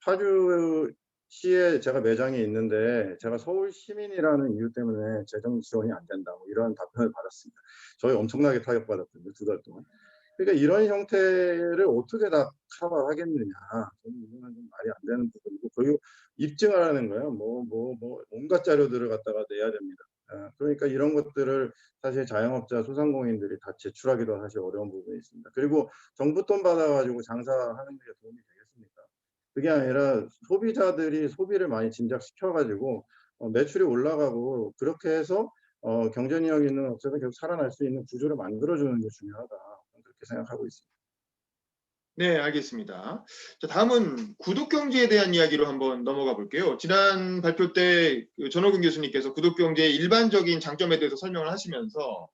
파주 시에 제가 매장이 있는데 제가 서울 시민이라는 이유 때문에 재정 지원이 안 된다. 뭐 이런 답변을 받았습니다. 저희 엄청나게 타격받았거든요. 2달 동안. 그러니까 이런 형태를 어떻게 다 커버하겠느냐. 저는 이거는 좀 말이 안 되는 부분이고, 그리고 입증하라는 거예요. 온갖 자료들을 갖다가 내야 됩니다. 그러니까 이런 것들을 사실 자영업자, 소상공인들이 다 제출하기도 사실 어려운 부분이 있습니다. 그리고 정부 돈 받아가지고 장사하는 게 도움이 되겠습니까? 그게 아니라 소비자들이 소비를 많이 진작시켜가지고 매출이 올라가고, 그렇게 해서 경쟁력 있는 업체가 계속 살아날 수 있는 구조를 만들어주는 게 중요하다. 그렇게 생각하고 있습니다. 네, 알겠습니다. 자, 다음은 구독 경제에 대한 이야기로 한번 넘어가 볼게요. 지난 발표 때 전호근 교수님께서 구독 경제의 일반적인 장점에 대해서 설명을 하시면서,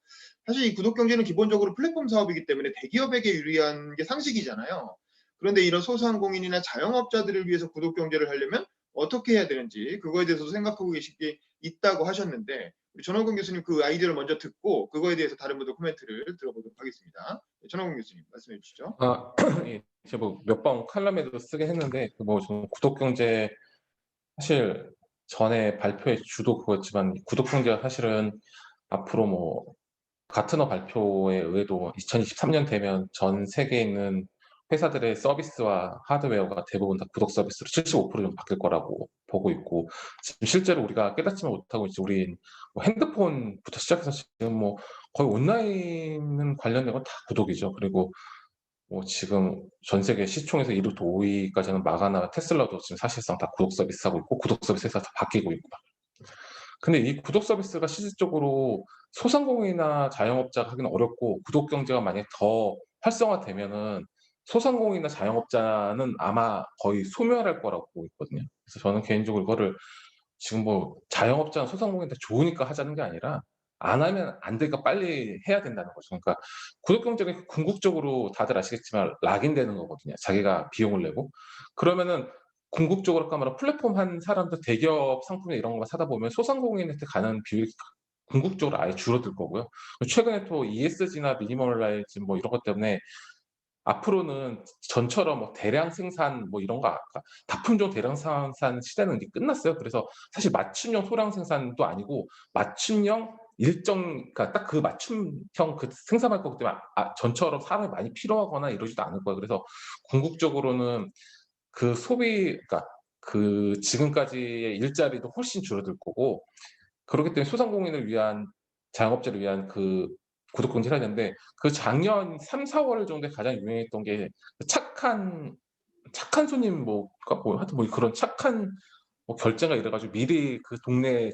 사실 이 구독 경제는 기본적으로 플랫폼 사업이기 때문에 대기업에게 유리한 게 상식이잖아요. 그런데 이런 소상공인이나 자영업자들을 위해서 구독 경제를 하려면 어떻게 해야 되는지, 그거에 대해서도 생각하고 계신 게 있다고 하셨는데, 우리 전호근 교수님 그 아이디어를 먼저 듣고 그거에 대해서 다른 분들 코멘트를 들어보도록 하겠습니다. 전호근 교수님 말씀해 주시죠. 예, 제가 몇 번 칼럼에도 쓰긴 했는데 저는 구독 경제 사실 전에 발표의 주도 그거였지만, 구독 경제가 사실은 앞으로 가트너 발표에 의해도 2023년 되면 전 세계에 있는 회사들의 서비스와 하드웨어가 대부분 다 구독 서비스로 75% 정도 바뀔 거라고 보고 있고, 지금 실제로 우리가 깨닫지만 못하고 있지, 우리 핸드폰부터 시작해서 지금 거의 온라인 관련된 건 다 구독이죠. 그리고 지금 전 세계 시총에서 1위부터 5위까지는 마가나 테슬라도 지금 사실상 다 구독 서비스 하고 있고, 구독 서비스 회사 다 바뀌고 있고. 근데 이 구독 서비스가 실질적으로 소상공인이나 자영업자가 하기는 어렵고, 구독 경제가 만약에 더 활성화되면은 소상공인이나 자영업자는 아마 거의 소멸할 거라고 보고 있거든요. 그래서 저는 개인적으로 이거를 지금 자영업자나 소상공인한테 좋으니까 하자는 게 아니라, 안 하면 안 되니까 빨리 해야 된다는 거죠. 그러니까 구독 경제가 궁극적으로 다들 아시겠지만 락인되는 거거든요. 자기가 비용을 내고. 그러면은 궁극적으로 아까 말한 플랫폼 한 사람들, 대기업 상품이나 이런 거 사다 보면 소상공인한테 가는 비율이 궁극적으로 아예 줄어들 거고요. 최근에 또 ESG나 미니멀라이즘 이런 것 때문에 앞으로는 전처럼 대량 생산 이런 거, 다품종 대량 생산 시대는 이제 끝났어요. 그래서 사실 맞춤형 소량 생산도 아니고 맞춤형 그러니까 딱 그 맞춤형 그 생산할 거기 때문에 전처럼 사람이 많이 필요하거나 이러지도 않을 거예요. 그래서 궁극적으로는 그 그러니까 그 지금까지의 일자리도 훨씬 줄어들 거고, 그렇기 때문에 소상공인을 위한, 자영업자를 위한 그 구독 경제를 해야 되는데, 그 작년 3, 4월 정도에 가장 유행했던 게 착한 손님 그러니까 하여튼 그런 착한 결제가 이래가지고 미리 그 동네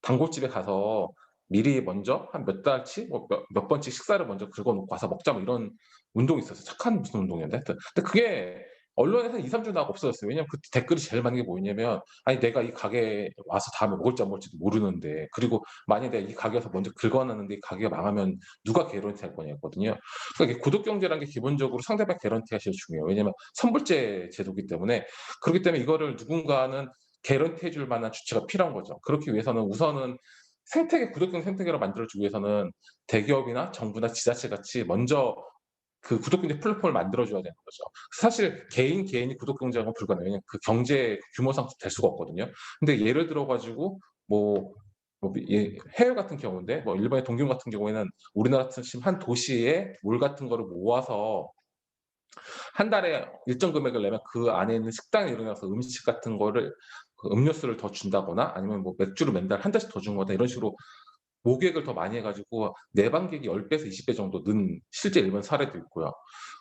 단골집에 가서 미리 먼저 한 몇 달치 몇 번씩 식사를 먼저 긁어놓고 와서 먹자 이런 운동이 있었어요. 착한 무슨 운동이었는데 하여튼. 근데 그게 언론에서 2, 3주 나고 없어졌어요. 왜냐면 그 댓글이 제일 많은 게 뭐냐면, 아니 내가 이 가게에 와서 다음에 먹을지 안 먹을지도 모르는데, 그리고 만약에 내가 이 가게에서 먼저 긁어놨는데 이 가게가 망하면 누가 개런티 할 거냐거든요. 그러니까 구독 경제라는 게 기본적으로 상대방 개런티가 제일 중요해요. 왜냐면 선불제 제도이기 때문에. 그렇기 때문에 이거를 누군가는 개런티 해줄 만한 주체가 필요한 거죠. 그렇기 위해서는 우선은 구독경 생태계를 만들어주기 위해서는 대기업이나 정부나 지자체 같이 먼저 그 구독경제 플랫폼을 만들어줘야 되는 거죠. 사실 개인이 구독경제하고는 불가능해요. 왜냐면 그 경제 규모상 될 수가 없거든요. 근데 예를 들어가지고 해외 같은 경우인데, 일본의 동경 같은 경우에는 우리나라 같은 지금 한 도시에 물 같은 거를 모아서 한 달에 일정 금액을 내면 그 안에 있는 식당에 일어나서 음식 같은 거를, 그 음료수를 더 준다거나 아니면 맥주를 맨날 한 잔씩 더 준 거다, 이런 식으로 모객을 더 많이 해가지고 내방객이 10배에서 20배 정도 는 실제 일본 사례도 있고요.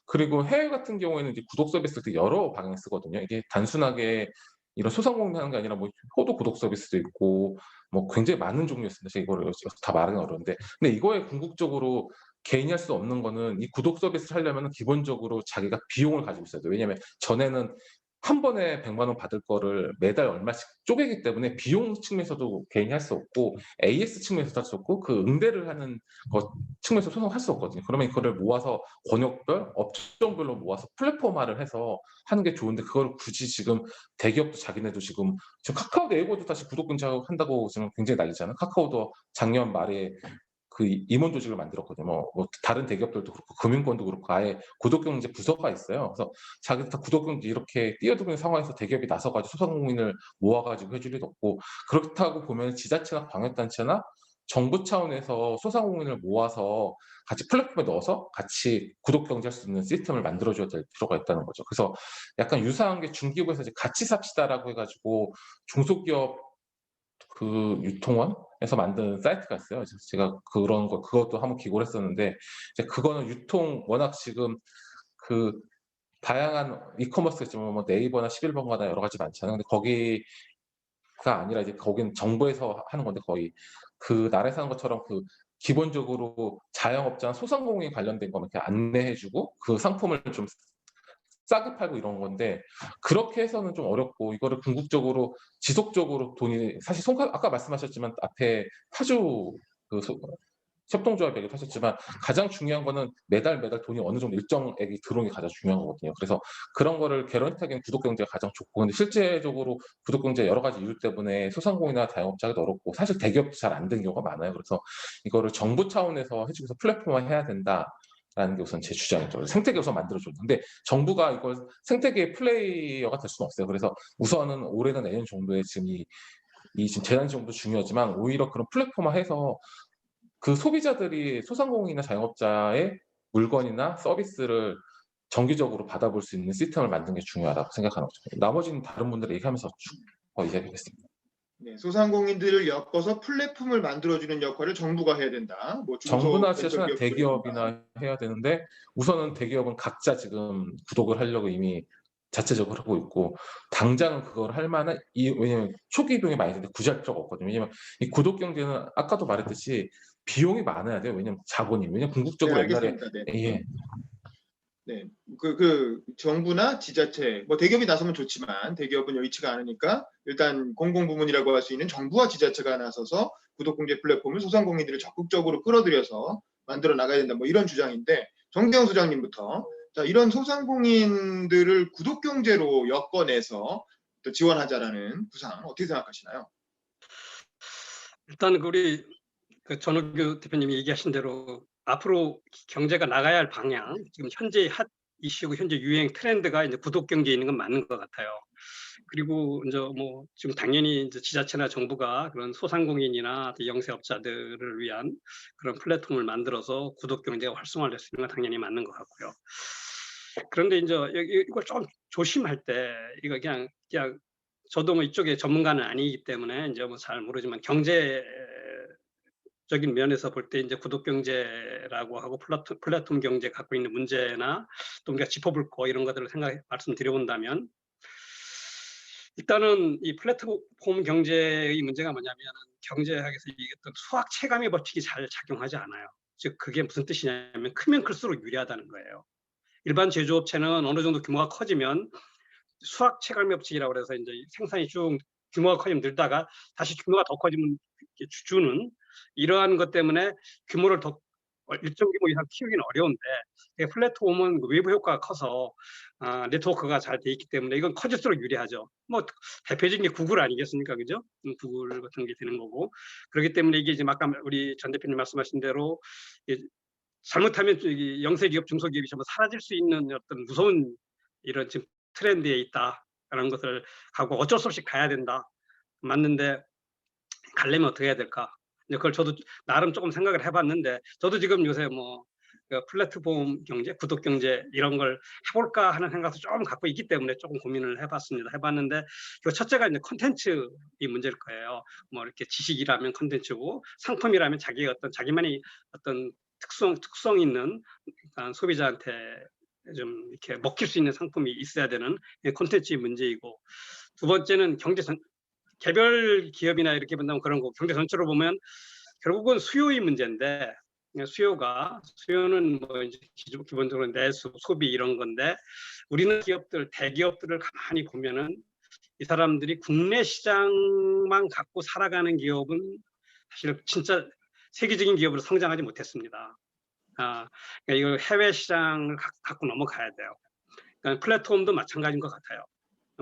그리고 해외 같은 경우에는 이제 구독 서비스를 여러 방향 쓰거든요. 이게 단순하게 이런 소상공인 하는 게 아니라 효도 구독 서비스도 있고 굉장히 많은 종류가 있습니다. 제가 이거를 여기서 다 말하기 어려운데, 근데 이거에 궁극적으로 개인이 할 수 없는 거는, 이 구독 서비스를 하려면 기본적으로 자기가 비용을 가지고 있어야 돼요. 왜냐하면 전에는 한 번에 100만 원 받을 거를 매달 얼마씩 쪼개기 때문에 비용 측면에서도 개인이 할 수 없고, AS 측면에서도 할 수 없고, 그 응대를 하는 것 측면에서 소송할 수 없거든요. 그러면 그거를 모아서 권역별, 업종별로 모아서 플랫폼화를 해서 하는 게 좋은데, 그걸 굳이 지금 대기업도 자기네도 지금 카카오 네이버도 다시 구독 근처 한다고 지금 굉장히 난리잖아요. 카카오도 작년 말에 그 임원 조직을 만들었거든요. 뭐 다른 대기업들도 그렇고 금융권도 그렇고 아예 구독경제 부서가 있어요. 그래서 자기들 다 구독경제 이렇게 뛰어들고 있는 상황에서 대기업이 나서가지고 소상공인을 모아가지고 해줄 일도 없고, 그렇다고 보면 지자체나 광역단체나 정부 차원에서 소상공인을 모아서 같이 플랫폼에 넣어서 같이 구독 경제할 수 있는 시스템을 만들어줘야 될 필요가 있다는 거죠. 그래서 약간 유사한 게 중기부에서 이제 같이 삽시다라고 해가지고 중소기업 그 유통원에서 만든 사이트가 있어요. 그래서 제가 그런 거 그것도 한번 기고를 했었는데, 이제 그거는 유통 워낙 지금 그 다양한 이커머스가 있지만 뭐 네이버나 11번가나 여러 가지 많잖아요. 근데 거기가 아니라 이제 거기는 정부에서 하는 건데, 거의 그 나라에서 하는 것처럼 그 기본적으로 자영업자나 소상공인 관련된 거만 이렇게 안내해주고 그 상품을 좀 싸게 팔고 이런 건데, 그렇게 해서는 좀 어렵고 이거를 궁극적으로 지속적으로 돈이 사실 아까 말씀하셨지만 앞에 파주 그 협동조합 얘기하셨지만 가장 중요한 거는 매달 돈이 어느 정도 일정액이 들어오는 게 가장 중요한 거거든요. 그래서 그런 거를 개런티하기는 구독경제가 가장 좋고, 근데 실제적으로 구독경제 여러 가지 이유 때문에 소상공인이나 자영업자가 어렵고 사실 대기업도 잘 안 되는 경우가 많아요. 그래서 이거를 정부 차원에서 해주면서 플랫폼화 해야 된다라는 게 우선 제 주장이죠. 생태계 우선 만들어줬는데 정부가 이걸 생태계의 플레이어가 될 수는 없어요. 그래서 우선은 올해나 내년 정도에 지금 이 지금 재난지원도 중요하지만 오히려 그런 플랫폼화해서 그 소비자들이 소상공인이나 자영업자의 물건이나 서비스를 정기적으로 받아볼 수 있는 시스템을 만드는 게 중요하다고 생각하는 거죠. 나머지는 다른 분들이 얘기하면서 이야기했습니다. 네, 소상공인들을 엮어서 플랫폼을 만들어주는 역할을 정부가 해야 된다. 뭐 정부나 중소벤처기업도 지자체나 대기업이나 해야 되는데, 우선은 대기업은 각자 지금 구독을 하려고 이미 자체적으로 하고 있고, 당장은 그걸 할 만한 왜냐면 초기 비용이 많이 드는데 구제할 필요가 없거든요. 왜냐면 이 구독 경제는 아까도 말했듯이 비용이 많아야 돼요. 왜냐면 자본이. 왜냐면 네, 궁극적으로 옛날에 알겠습니다. 네. 예, 네, 그 정부나 지자체, 뭐 대기업이 나서면 좋지만 대기업은 여의치가 않으니까 일단 공공부문이라고 할 수 있는 정부와 지자체가 나서서 구독공제 플랫폼을 소상공인들을 적극적으로 끌어들여서 만들어 나가야 된다. 뭐 이런 주장인데, 정대영 소장님부터 자, 이런 소상공인들을 구독경제로 엮어내서 또 지원하자라는 구상 어떻게 생각하시나요? 일단 우리 그 전우규 대표님이 얘기하신 대로 앞으로 경제가 나가야 할 방향, 지금 현재 핫 이슈고 현재 유행 트렌드가 이제 구독 경제에 있는 건 맞는 것 같아요. 그리고 이제 뭐 지금 당연히 이제 지자체나 정부가 그런 소상공인이나 영세업자들을 위한 그런 플랫폼을 만들어서 구독 경제가 활성화될 수 있는 건 당연히 맞는 것 같고요. 그런데 이제 이걸 좀 조심할 때 이거 그냥 저도 뭐 이쪽에 전문가는 아니기 때문에 이제 뭐 잘 모르지만 경제적인 면에서 볼 때 이제 구독 경제라고 하고 플랫폼 경제 갖고 있는 문제나 또 우리가 짚어볼 거 이런 것들을 말씀드려 본다면, 일단은 이 플랫폼 경제의 문제가 뭐냐면 경제학에서 얘기했던 수학 체감의 법칙이 잘 작용하지 않아요. 즉 그게 무슨 뜻이냐면 크면 클수록 유리하다는 거예요. 일반 제조업체는 어느 정도 규모가 커지면 수학 체감의 법칙이라고 해서 이제 생산이 쭉 규모가 커지면 늘다가 다시 규모가 더 커지면 주주는 이러한 것 때문에 규모를 더 일정 규모 이상 키우기는 어려운데, 플랫폼은 외부 효과가 커서 네트워크가 잘 돼 있기 때문에 이건 커질수록 유리하죠. 뭐 대표적인 게 구글 아니겠습니까, 그죠? 구글 같은 게 되는 거고, 그렇기 때문에 이게 지금 아까 우리 전 대표님 말씀하신 대로 잘못하면 영세 기업, 중소기업이 전부 사라질 수 있는 어떤 무서운 이런 지금 트렌드에 있다라는 것을 하고 어쩔 수 없이 가야 된다. 맞는데 가려면 어떻게 해야 될까? 그걸 저도 나름 조금 생각을 해봤는데, 저도 지금 요새 뭐 플랫폼 경제, 구독 경제 이런 걸 해볼까 하는 생각도 좀 갖고 있기 때문에 조금 고민을 해봤습니다. 해봤는데 그 첫째가 이제 콘텐츠이 문제일 거예요. 뭐 이렇게 지식이라면 콘텐츠고 상품이라면 자기만의 어떤 특성 있는 소비자한테 좀 이렇게 먹힐 수 있는 상품이 있어야 되는 콘텐츠의 문제이고, 두 번째는 개별 기업이나 이렇게 본다면 그런 거, 경제 전체로 보면 결국은 수요의 문제인데, 수요는 뭐 이제 기본적으로 내수, 소비 이런 건데, 우리는 대기업들을 가만히 보면은 이 사람들이 국내 시장만 갖고 살아가는 기업은 사실 진짜 세계적인 기업으로 성장하지 못했습니다. 그러니까 이걸 해외 시장을 갖고 넘어가야 돼요. 그러니까 플랫폼도 마찬가지인 것 같아요.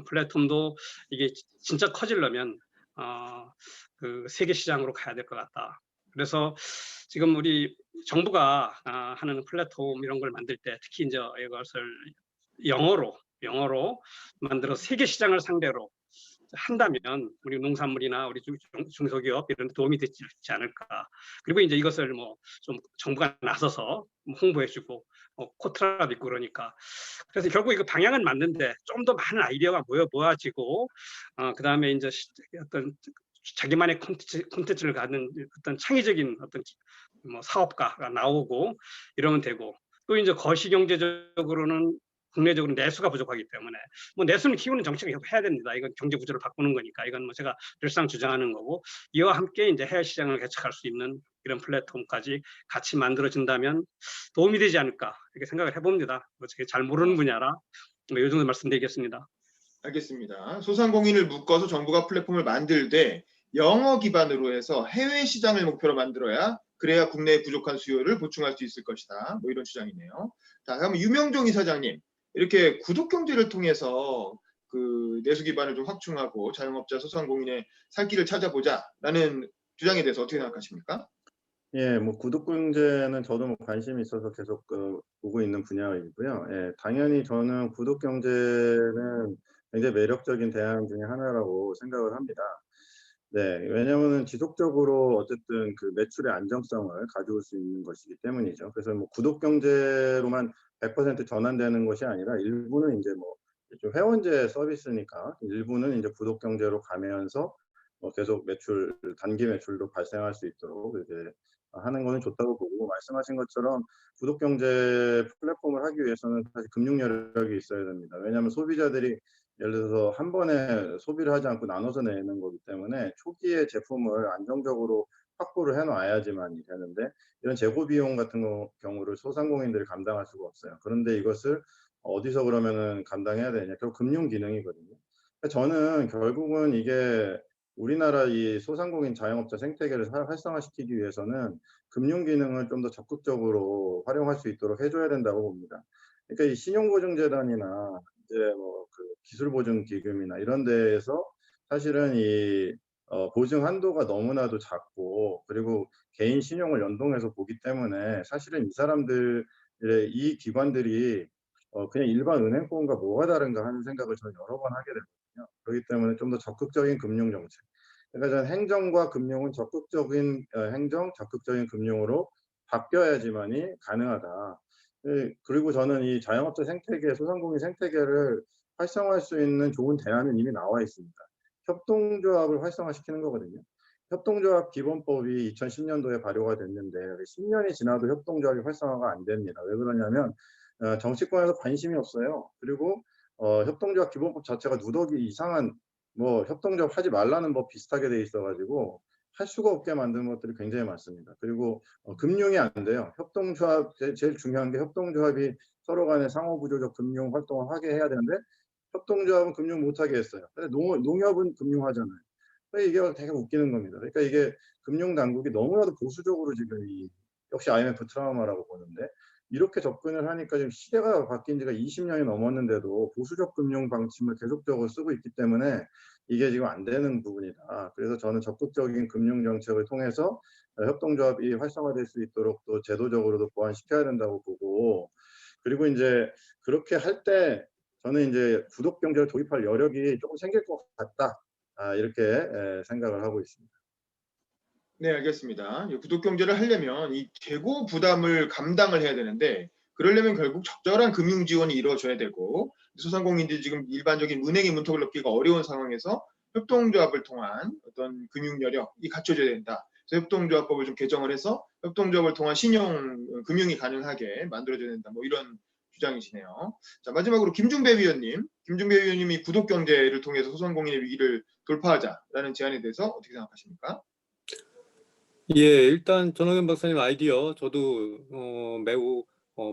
플랫폼도 이게 진짜 커지려면 그 세계 시장으로 가야 될 것 같다. 그래서 지금 우리 정부가 하는 플랫폼 이런 걸 만들 때 특히 이제 이것을 영어로 만들어 세계 시장을 상대로 한다면 우리 농산물이나 우리 중소기업 이런 데 도움이 되지 않을까. 그리고 이제 이것을 뭐 좀 정부가 나서서 홍보해주고 코트라도 있고 그러니까. 그래서 결국 이거 방향은 맞는데 좀 더 많은 아이디어가 모아지고 그다음에 이제 어떤 자기만의 콘텐츠를 갖는 어떤 창의적인 어떤 뭐 사업가가 나오고 이러면 되고, 또 이제 거시경제적으로는 국내적으로 내수가 부족하기 때문에 뭐 내수는 키우는 정책을 계속 해야 됩니다. 이건 경제 구조를 바꾸는 거니까. 이건 뭐 제가 늘상 주장하는 거고, 이와 함께 이제 해외 시장을 개척할 수 있는 이런 플랫폼까지 같이 만들어진다면 도움이 되지 않을까 이렇게 생각을 해봅니다. 뭐 제가 잘 모르는 분야라 뭐 이 정도 말씀드리겠습니다. 알겠습니다. 소상공인을 묶어서 정부가 플랫폼을 만들 때 영어 기반으로 해서 해외 시장을 목표로 만들어야 그래야 국내의 부족한 수요를 보충할 수 있을 것이다. 뭐 이런 주장이네요. 자, 다음 유명종 이사장님, 이렇게 구독 경제를 통해서 그 내수 기반을 좀 확충하고 자영업자 소상공인의 살 길을 찾아보자라는 주장에 대해서 어떻게 생각하십니까? 예, 뭐 구독 경제는 저도 뭐 관심이 있어서 계속 보고 있는 분야이고요. 예, 당연히 저는 구독 경제는 굉장히 매력적인 대안 중에 하나라고 생각을 합니다. 네, 왜냐하면 지속적으로 어쨌든 그 매출의 안정성을 가져올 수 있는 것이기 때문이죠. 그래서 뭐 구독 경제로만 100% 전환되는 것이 아니라 일부는 이제 뭐 좀 회원제 서비스니까 일부는 이제 구독 경제로 가면서 계속 매출, 단기 매출도 발생할 수 있도록 이렇게 하는 거는 좋다고 보고, 말씀하신 것처럼 구독 경제 플랫폼을 하기 위해서는 사실 금융 여력이 있어야 됩니다. 왜냐하면 소비자들이 예를 들어서 한 번에 소비를 하지 않고 나눠서 내는 거기 때문에 초기에 제품을 안정적으로 확보를 해놔야지만 되는데, 이런 재고 비용 같은 경우를 소상공인들이 감당할 수가 없어요. 그런데 이것을 어디서 그러면은 감당해야 되냐? 결국 금융 기능이거든요. 저는 결국은 이게 우리나라 이 소상공인 자영업자 생태계를 활성화시키기 위해서는 금융 기능을 좀 더 적극적으로 활용할 수 있도록 해줘야 된다고 봅니다. 그러니까 이 신용보증재단이나 이제 뭐 그 기술보증기금이나 이런 데에서 사실은 이 보증 한도가 너무나도 작고, 그리고 개인 신용을 연동해서 보기 때문에 사실은 이 사람들의 이 기관들이 그냥 일반 은행권과 뭐가 다른가 하는 생각을 저는 여러 번 하게 되거든요. 그렇기 때문에 좀 더 적극적인 금융 정책. 그러니까 저는 행정과 금융은 적극적인 행정, 적극적인 금융으로 바뀌어야지만이 가능하다. 그리고 저는 이 자영업자 생태계, 소상공인 생태계를 활성화할 수 있는 좋은 대안은 이미 나와 있습니다. 협동조합을 활성화시키는 거거든요. 협동조합 기본법이 2010년도에 발효가 됐는데 10년이 지나도 협동조합이 활성화가 안 됩니다. 왜 그러냐면 정치권에서 관심이 없어요. 그리고 협동조합 기본법 자체가 누더기 이상한 뭐 협동조합 하지 말라는 법 비슷하게 돼 있어가지고 할 수가 없게 만든 것들이 굉장히 많습니다. 그리고 금융이 안 돼요. 협동조합 제일 중요한 게 협동조합이 서로 간에 상호부조적 금융 활동을 하게 해야 되는데 협동조합은 금융 못하게 했어요. 근데 농협은 금융하잖아요. 이게 되게 웃기는 겁니다. 그러니까 이게 금융당국이 너무나도 보수적으로 지금 역시 IMF 트라우마라고 보는데, 이렇게 접근을 하니까 지금 시대가 바뀐 지가 20년이 넘었는데도 보수적 금융 방침을 계속적으로 쓰고 있기 때문에 이게 지금 안 되는 부분이다. 그래서 저는 적극적인 금융 정책을 통해서 협동조합이 활성화될 수 있도록 또 제도적으로도 보완시켜야 된다고 보고, 그리고 이제 그렇게 할 때 저는 이제 구독 경제를 도입할 여력이 조금 생길 것 같다. 이렇게 생각을 하고 있습니다. 네, 알겠습니다. 구독 경제를 하려면 이 재고 부담을 감당을 해야 되는데, 그러려면 결국 적절한 금융 지원이 이루어져야 되고, 소상공인들이 지금 일반적인 은행의 문턱을 넘기가 어려운 상황에서 협동조합을 통한 어떤 금융 여력이 갖춰져야 된다. 그래서 협동조합법을 좀 개정을 해서 협동조합을 통한 신용 금융이 가능하게 만들어져야 된다. 뭐 이런 주장이시네요. 자, 마지막으로 김중배 위원님이 구독 경제를 통해서 소상공인의 위기를 돌파하자라는 제안에 대해서 어떻게 생각하십니까? 예, 일단 전학연 박사님 아이디어 저도 매우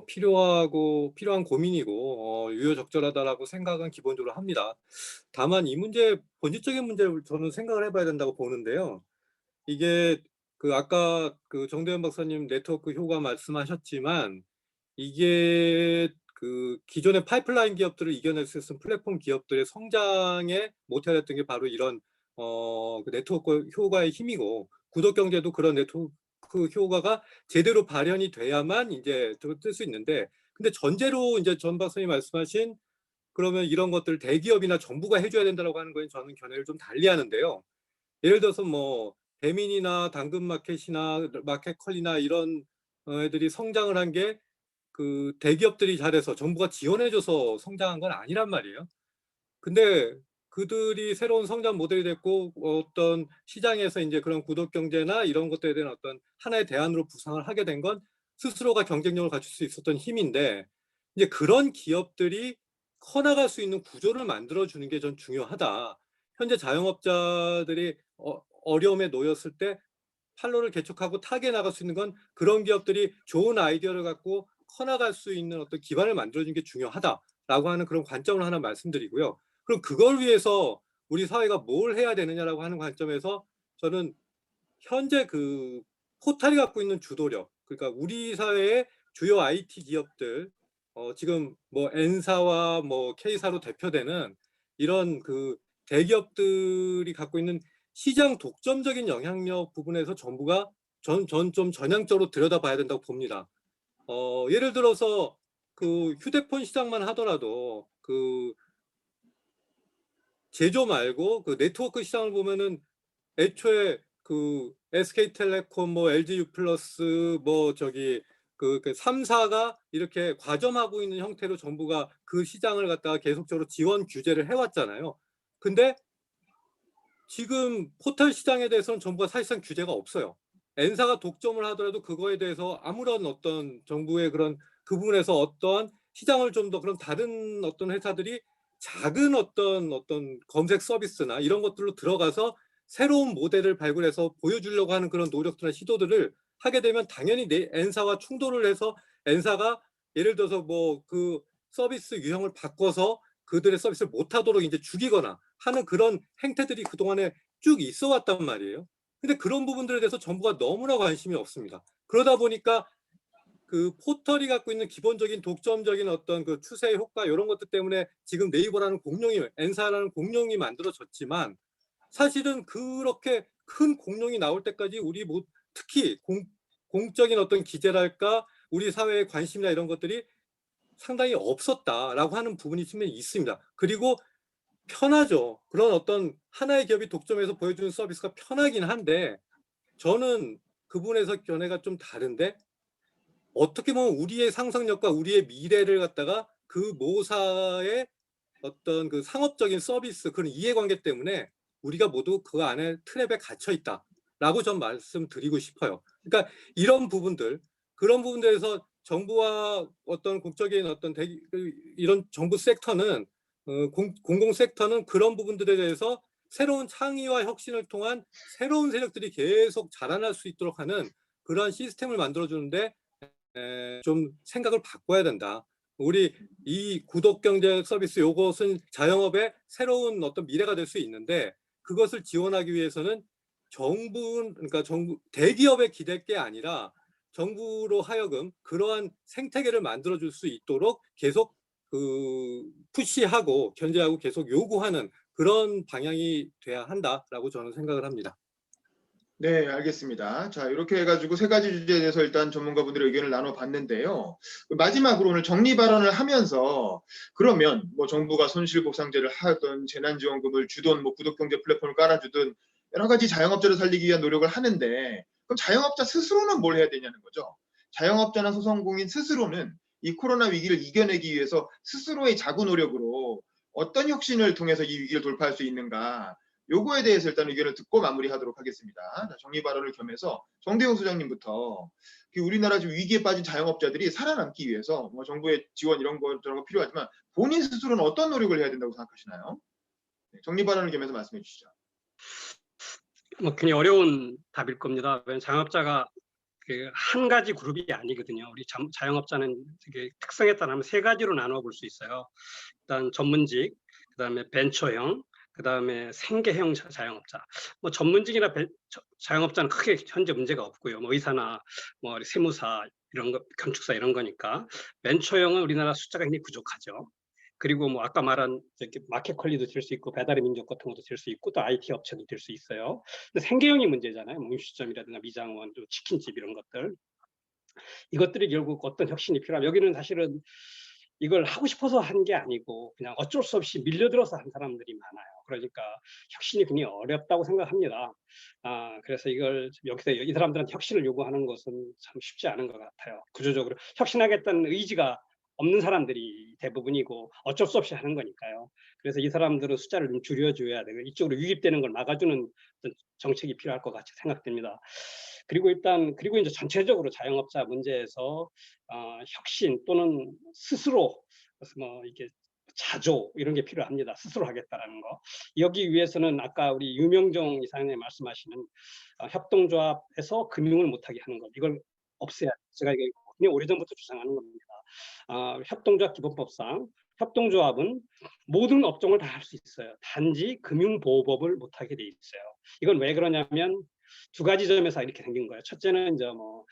필요한 고민이고 유효적절하다라고 생각은 기본적으로 합니다. 다만 이 문제, 본질적인 문제를 저는 생각을 해봐야 된다고 보는데요. 이게 그 아까 그 정대현 박사님 네트워크 효과 말씀하셨지만, 이게 그 기존의 파이프라인 기업들을 이겨낼 수 있는 플랫폼 기업들의 성장에 모태였던 게 바로 이런 그 네트워크 효과의 힘이고, 구독 경제도 그런 네트워크 그 효과가 제대로 발현이 돼야만 이제 뜰 수 있는데, 근데 전제로 이제 전 박사님 말씀하신 그러면 이런 것들 대기업이나 정부가 해줘야 된다라고 하는 거에 저는 견해를 좀 달리하는데요. 예를 들어서 뭐 배민이나 당근마켓이나 마켓컬리나 이런 애들이 성장을 한 게 그 대기업들이 잘해서 정부가 지원해줘서 성장한 건 아니란 말이에요. 근데 그들이 새로운 성장 모델이 됐고 어떤 시장에서 이제 그런 구독 경제나 이런 것들에 대한 어떤 하나의 대안으로 부상을 하게 된 건 스스로가 경쟁력을 갖출 수 있었던 힘인데, 이제 그런 기업들이 커나갈 수 있는 구조를 만들어 주는 게 전 중요하다. 현재 자영업자들이 어려움에 놓였을 때 판로를 개척하고 타게 나갈 수 있는 건 그런 기업들이 좋은 아이디어를 갖고 커나갈 수 있는 어떤 기반을 만들어주는 게 중요하다라고 하는 그런 관점을 하나 말씀드리고요. 그럼 그걸 위해서 우리 사회가 뭘 해야 되느냐라고 하는 관점에서 저는 현재 그 포탈이 갖고 있는 주도력, 그러니까 우리 사회의 주요 IT 기업들, 지금 뭐 N사와 뭐 K사로 대표되는 이런 그 대기업들이 갖고 있는 시장 독점적인 영향력 부분에서 정부가 전 좀 전향적으로 들여다봐야 된다고 봅니다. 예를 들어서 그 휴대폰 시장만 하더라도 그 제조 말고 그 네트워크 시장을 보면은 애초에 그 SK텔레콤, 뭐 LG유플러스, 뭐 저기 그 3사가 이렇게 과점하고 있는 형태로 정부가 그 시장을 갖다가 계속적으로 지원 규제를 해왔잖아요. 근데 지금 포털 시장에 대해서는 정부가 사실상 규제가 없어요. N사가 독점을 하더라도 그거에 대해서 아무런 어떤 정부의 그런 그 부분에서 어떠한 시장을 좀 더 그런 다른 어떤 회사들이 작은 어떤 검색 서비스나 이런 것들로 들어가서 새로운 모델을 발굴해서 보여주려고 하는 그런 노력들이나 시도들을 하게 되면 당연히 N사와 충돌을 해서 N사가 예를 들어서 뭐 그 서비스 유형을 바꿔서 그들의 서비스를 못하도록 이제 죽이거나 하는 그런 행태들이 그동안에 쭉 있어 왔단 말이에요. 근데 그런 부분들에 대해서 정부가 너무나 관심이 없습니다. 그러다 보니까 그 포털이 갖고 있는 기본적인 독점적인 어떤 그 추세 효과 이런 것들 때문에 지금 네이버라는 공룡이, N사라는 공룡이 만들어졌지만, 사실은 그렇게 큰 공룡이 나올 때까지 우리 뭐 특히 공적인 어떤 기재랄까 우리 사회의 관심이나 이런 것들이 상당히 없었다라고 하는 부분이 분명히 있습니다. 그리고 편하죠. 그런 어떤 하나의 기업이 독점해서 보여주는 서비스가 편하긴 한데, 저는 그 부분에서 견해가 좀 다른데, 어떻게 보면 우리의 상상력과 우리의 미래를 갖다가 그 모사의 어떤 그 상업적인 서비스 그런 이해관계 때문에 우리가 모두 그 안에 트랩에 갇혀 있다라고 전 말씀드리고 싶어요. 그러니까 이런 부분들, 그런 부분들에서 정부와 어떤 공적인 어떤 이런 정부 섹터는 공공 섹터는 그런 부분들에 대해서 새로운 창의와 혁신을 통한 새로운 세력들이 계속 자라날 수 있도록 하는 그러한 시스템을 만들어주는데 좀 생각을 바꿔야 된다. 우리 이 구독 경제 서비스 요것은 자영업의 새로운 어떤 미래가 될 수 있는데, 그것을 지원하기 위해서는 그러니까 정부 대기업에 기댈 게 아니라 정부로 하여금 그러한 생태계를 만들어 줄 수 있도록 계속 그 푸시하고 견제하고 계속 요구하는 그런 방향이 돼야 한다라고 저는 생각을 합니다. 네, 알겠습니다. 자, 이렇게 해가지고 세 가지 주제에 대해서 일단 전문가분들의 의견을 나눠봤는데요. 마지막으로 오늘 정리 발언을 하면서 그러면 뭐 정부가 손실보상제를 하든 재난지원금을 주든 뭐 구독경제 플랫폼을 깔아주든 여러 가지 자영업자를 살리기 위한 노력을 하는데, 그럼 자영업자 스스로는 뭘 해야 되냐는 거죠. 자영업자나 소상공인 스스로는 이 코로나 위기를 이겨내기 위해서 스스로의 자구 노력으로 어떤 혁신을 통해서 이 위기를 돌파할 수 있는가, 요거에 대해서 일단 의견을 듣고 마무리하도록 하겠습니다. 자, 정리 발언을 겸해서 정대용 소장님부터 우리나라 지금 위기에 빠진 자영업자들이 살아남기 위해서 뭐 정부의 지원 이런 거 저런 거 필요하지만 본인 스스로는 어떤 노력을 해야 된다고 생각하시나요? 네, 정리 발언을 겸해서 말씀해 주시죠. 뭐 굉장히 어려운 답일 겁니다. 왜냐하면 자영업자가 그 한 가지 그룹이 아니거든요. 우리 자영업자는 되게 특성에 따르면 세 가지로 나눠 볼 수 있어요. 일단 전문직, 그다음에 벤처형, 그다음에 생계형 자영업자. 뭐 전문직이나 자영업자는 크게 현재 문제가 없고요. 뭐 의사나 뭐 세무사 이런 거, 건축사 이런 거니까. 벤처형은 우리나라 숫자가 굉장히 부족하죠. 그리고 뭐 아까 말한 이렇게 마켓 컬리도 될 수 있고 배달의 민족 같은 것도 될 수 있고 또 IT 업체도 될 수 있어요. 근데 생계형이 문제잖아요. 뭐 음식점이라든가 미장원, 또 치킨집 이런 것들. 이것들이 결국 어떤 혁신이 필요하면 여기는 사실은 이걸 하고 싶어서 한 게 아니고 그냥 어쩔 수 없이 밀려들어서 한 사람들이 많아요. 그러니까 혁신이 굉장히 어렵다고 생각합니다. 그래서 이걸 여기서 이 사람들한테 혁신을 요구하는 것은 참 쉽지 않은 것 같아요. 구조적으로 혁신하겠다는 의지가 없는 사람들이 대부분이고 어쩔 수 없이 하는 거니까요. 그래서 이 사람들은 숫자를 좀 줄여줘야 되고 이쪽으로 유입되는 걸 막아주는 어떤 정책이 필요할 것 같이 생각됩니다. 그리고 이제 전체적으로 자영업자 문제에서 혁신 또는 스스로 뭐 이게 자조 이런 게 필요합니다. 스스로 하겠다라는 거. 여기 위해서는 아까 우리 유명정 이사님 말씀하시는 협동조합에서 금융을 못하게 하는 것 이걸 없애야 돼요. 제가 이게 그냥 오래전부터 주장하는 겁니다. 협동조합 기본법상 협동조합은 모든 업종을 다 할 수 있어요. 단지 금융보호법을 못하게 돼 있어요. 이건 왜 그러냐면 두 가지 점에서 이렇게 생긴 거예요. 첫째는 이제 뭐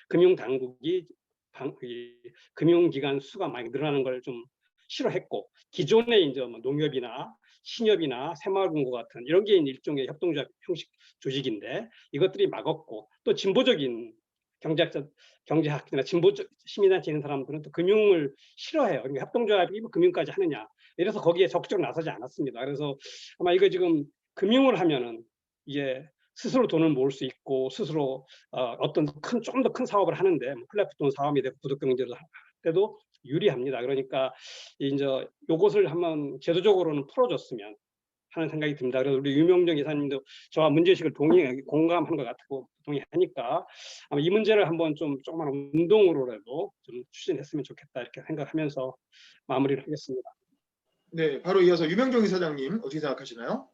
금융당국이 금융기관 수가 많이 늘어나는 걸 좀 싫어했고 기존의 이제 뭐 농협이나 신협이나 새마을금고 같은 이런 게 일종의 협동조합 형식 조직인데 이것들이 막았고 또 진보적인 경제학이나 진보적 시민단체 있는 사람들은 또 금융을 싫어해요. 그러니까 협동조합이 금융까지 하느냐 이래서 거기에 적극적으로 나서지 않았습니다. 그래서 아마 이거 지금 금융을 하면은 이게 스스로 돈을 모을 수 있고 스스로 어떤 좀 더 큰 사업을 하는데 뭐 플랫폼 사업이 되고 구독경제를 할 때도 유리합니다. 그러니까 이제 요것을 한번 제도적으로는 풀어줬으면 하는 생각이 듭니다. 그래서 우리 유명정 이사님도 저와 문제의식을 공감한 것 같고 동의하니까 아마 이 문제를 한번 좀 조그만 운동으로라도 좀 추진했으면 좋겠다 이렇게 생각하면서 마무리를 하겠습니다. 네, 바로 이어서 유명정 이사장님 어떻게 생각하시나요?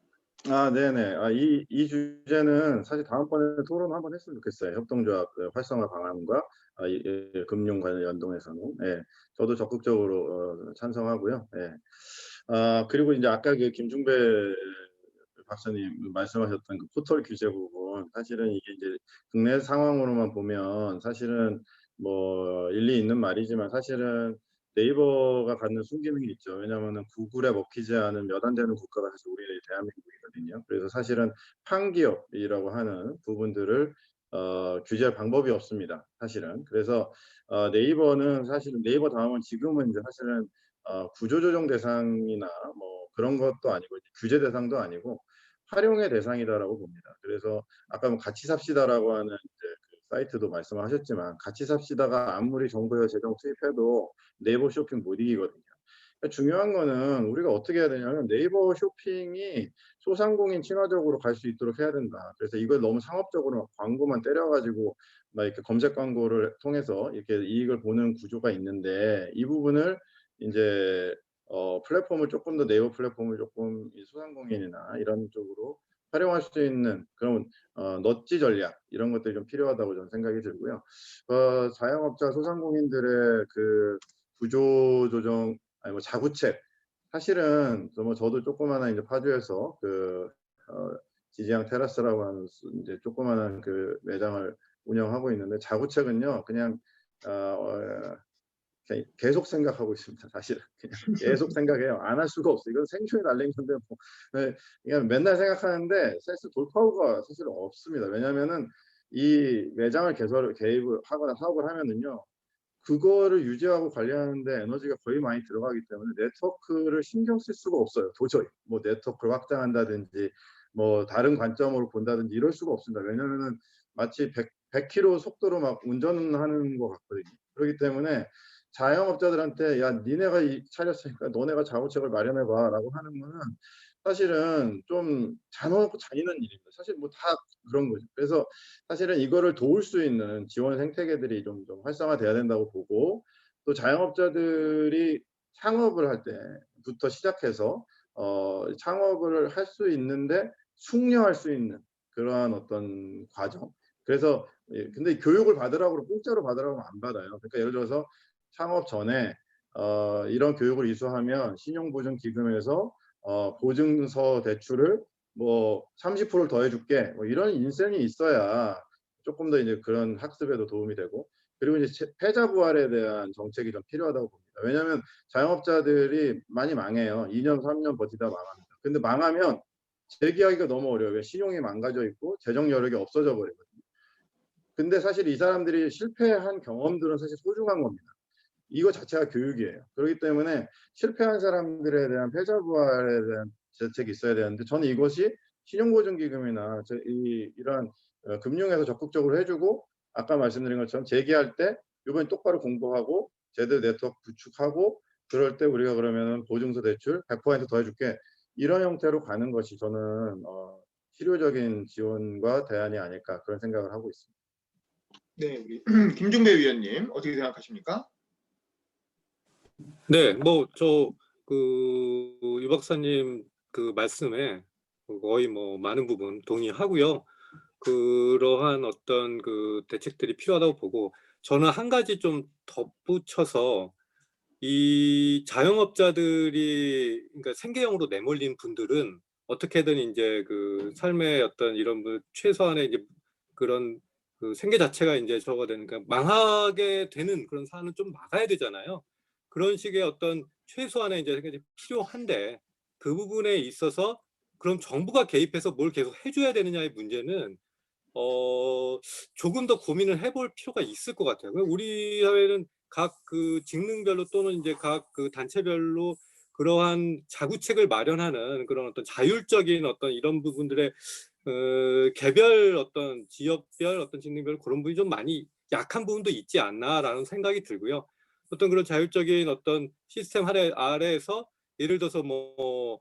네네. 이 주제는 사실 다음번에 토론 한번 했으면 좋겠어요. 협동조합 활성화 방안과 금융 관련 연동해서는. 예, 저도 적극적으로 찬성하고요. 예. 그리고 이제 아까 그 김중배 박사님 말씀하셨던 그 포털 규제 부분, 사실은 이게 이제 국내 상황으로만 보면 사실은 뭐 일리 있는 말이지만 사실은 네이버가 갖는 순기능이 있죠. 왜냐하면 구글에 먹히지 않은 몇 안 되는 국가가 사실 우리 대한민국이거든요. 그래서 사실은 판기업이라고 하는 부분들을 규제할 방법이 없습니다. 사실은. 그래서 네이버는 사실은 네이버 다음은 지금은 이제 사실은 구조조정 대상이나 뭐 그런 것도 아니고 규제 대상도 아니고 활용의 대상이다라고 봅니다. 그래서 아까 뭐 같이 삽시다라고 하는 이제 그 사이트도 말씀하셨지만 같이 삽시다가 아무리 정부에서 재정 투입해도 네이버 쇼핑 못 이기거든요. 그러니까 중요한 거는 우리가 어떻게 해야 되냐면 네이버 쇼핑이 소상공인 친화적으로 갈 수 있도록 해야 된다. 그래서 이걸 너무 상업적으로 광고만 때려가지고 막 이렇게 검색 광고를 통해서 이렇게 이익을 보는 구조가 있는데 이 부분을 이제 플랫폼을 조금 더 네이버 플랫폼을 조금 이 소상공인이나 이런 쪽으로 활용할 수 있는 그런 넛지 전략 이런 것들이 좀 필요하다고 저는 생각이 들고요. 자영업자 소상공인들의 그 구조 조정 아니 뭐 자구책 사실은 뭐 저도 조그마한 이제 파주에서 그 지지양 테라스라고 하는 이제 조그마한 그 매장을 운영하고 있는데 자구책은요 그냥 계속 생각하고 있습니다. 사실은 그냥 계속 생각해요. 안 할 수가 없어. 이건 생존이 달린 건데 뭐 그냥 맨날 생각하는데 사실 돌파구가 사실 없습니다. 왜냐하면은 이 매장을 개입을 하거나 사업을 하면은요. 그거를 유지하고 관리하는데 에너지가 거의 많이 들어가기 때문에 네트워크를 신경 쓸 수가 없어요. 도저히. 뭐 네트워크를 확장한다든지 뭐 다른 관점으로 본다든지 이럴 수가 없습니다. 왜냐면은 마치 100km 속도로 막 운전하는 것 같거든요. 그렇기 때문에 자영업자들한테 야 니네가 차렸으니까 너네가 자구책을 마련해봐 라고 하는 거는 사실은 좀 잔인한 일입니다. 사실 뭐 다 그런 거죠. 그래서 사실은 이거를 도울 수 있는 지원 생태계들이 좀 활성화돼야 된다고 보고 또 자영업자들이 창업을 할 때부터 시작해서 창업을 할 수 있는데 숙려할 수 있는 그러한 어떤 과정. 그래서 근데 교육을 받으라고 공짜로 받으라고 하면 안 받아요. 그러니까 예를 들어서 창업 전에 이런 교육을 이수하면 신용보증기금에서 보증서 대출을 뭐 30%를 더해줄게 뭐 이런 인센이 있어야 조금 더 이제 그런 학습에도 도움이 되고 그리고 이제 패자 부활에 대한 정책이 좀 필요하다고 봅니다. 겁니다. 왜냐하면 자영업자들이 많이 망해요. 2년, 3년 버티다 망합니다. 근데 망하면 재기하기가 너무 어려워요. 신용이 망가져 있고 재정 여력이 없어져 버리거든요. 근데 사실 이 사람들이 실패한 경험들은 사실 소중한 겁니다. 이거 자체가 교육이에요. 그렇기 때문에 실패한 사람들에 대한 패자 부활에 대한 대책이 있어야 되는데 저는 이것이 신용보증기금이나 이런 금융에서 적극적으로 해주고 아까 말씀드린 것처럼 재기할 때 이번에 똑바로 공부하고 제대로 네트워크 구축하고 그럴 때 우리가 그러면 보증서 대출 100% 더 해줄게 이런 형태로 가는 것이 저는 실효적인 지원과 대안이 아닐까 그런 생각을 하고 있습니다. 네, 우리 김종배 위원님 어떻게 생각하십니까? 네, 뭐 유 박사님 그 말씀에 거의 뭐 많은 부분 동의하고요. 그러한 어떤 그 대책들이 필요하다고 보고 저는 한 가지 좀 덧붙여서 이 자영업자들이 그러니까 생계형으로 내몰린 분들은 어떻게든 이제 그 삶의 어떤 이런 최소한의 이제 그런 그 생계 자체가 이제 저거 되니까 망하게 되는 그런 사안은 좀 막아야 되잖아요. 그런 식의 어떤 최소한의 이제 생계가 필요한데 그 부분에 있어서 그럼 정부가 개입해서 뭘 계속 해줘야 되느냐의 문제는 조금 더 고민을 해볼 필요가 있을 것 같아요. 우리 사회는 각 그 직능별로 또는 이제 각 그 단체별로 그러한 자구책을 마련하는 그런 어떤 자율적인 어떤 이런 부분들의 개별 어떤 지역별 어떤 직능별 그런 부분이 좀 많이 약한 부분도 있지 않나라는 생각이 들고요. 어떤 그런 자율적인 어떤 시스템 아래에서 예를 들어서 뭐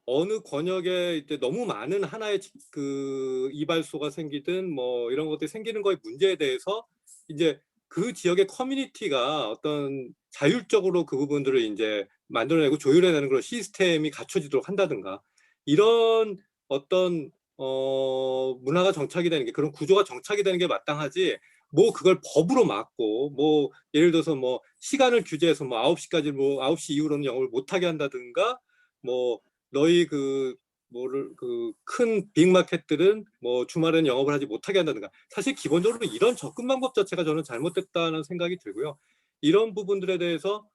어느 권역에 이제 너무 많은 하나의 그 이발소가 생기든 뭐 이런 것들이 생기는 거의 문제에 대해서 이제 그 지역의 커뮤니티가 어떤 자율적으로 그 부분들을 이제 만들어내고 조율해내는 그런 시스템이 갖춰지도록 한다든가 이런 어떤 문화가 정착이 되는 게 그런 구조가 정착이 되는 게 마땅하지 뭐 그걸 법으로 막고 뭐 예를 들어서 뭐 시간을 규제해서 뭐 9시까지 뭐 9시 이후로는 영업을 못하게 한다든가 뭐 너희 그 뭐를 그 큰 빅마켓들은 뭐 주말에는 영업을 하지 못하게 한다든가 사실 기본적으로 이런 접근 방법 자체가 저는 잘못됐다는 생각이 들고요. 이런 부분들에 대해서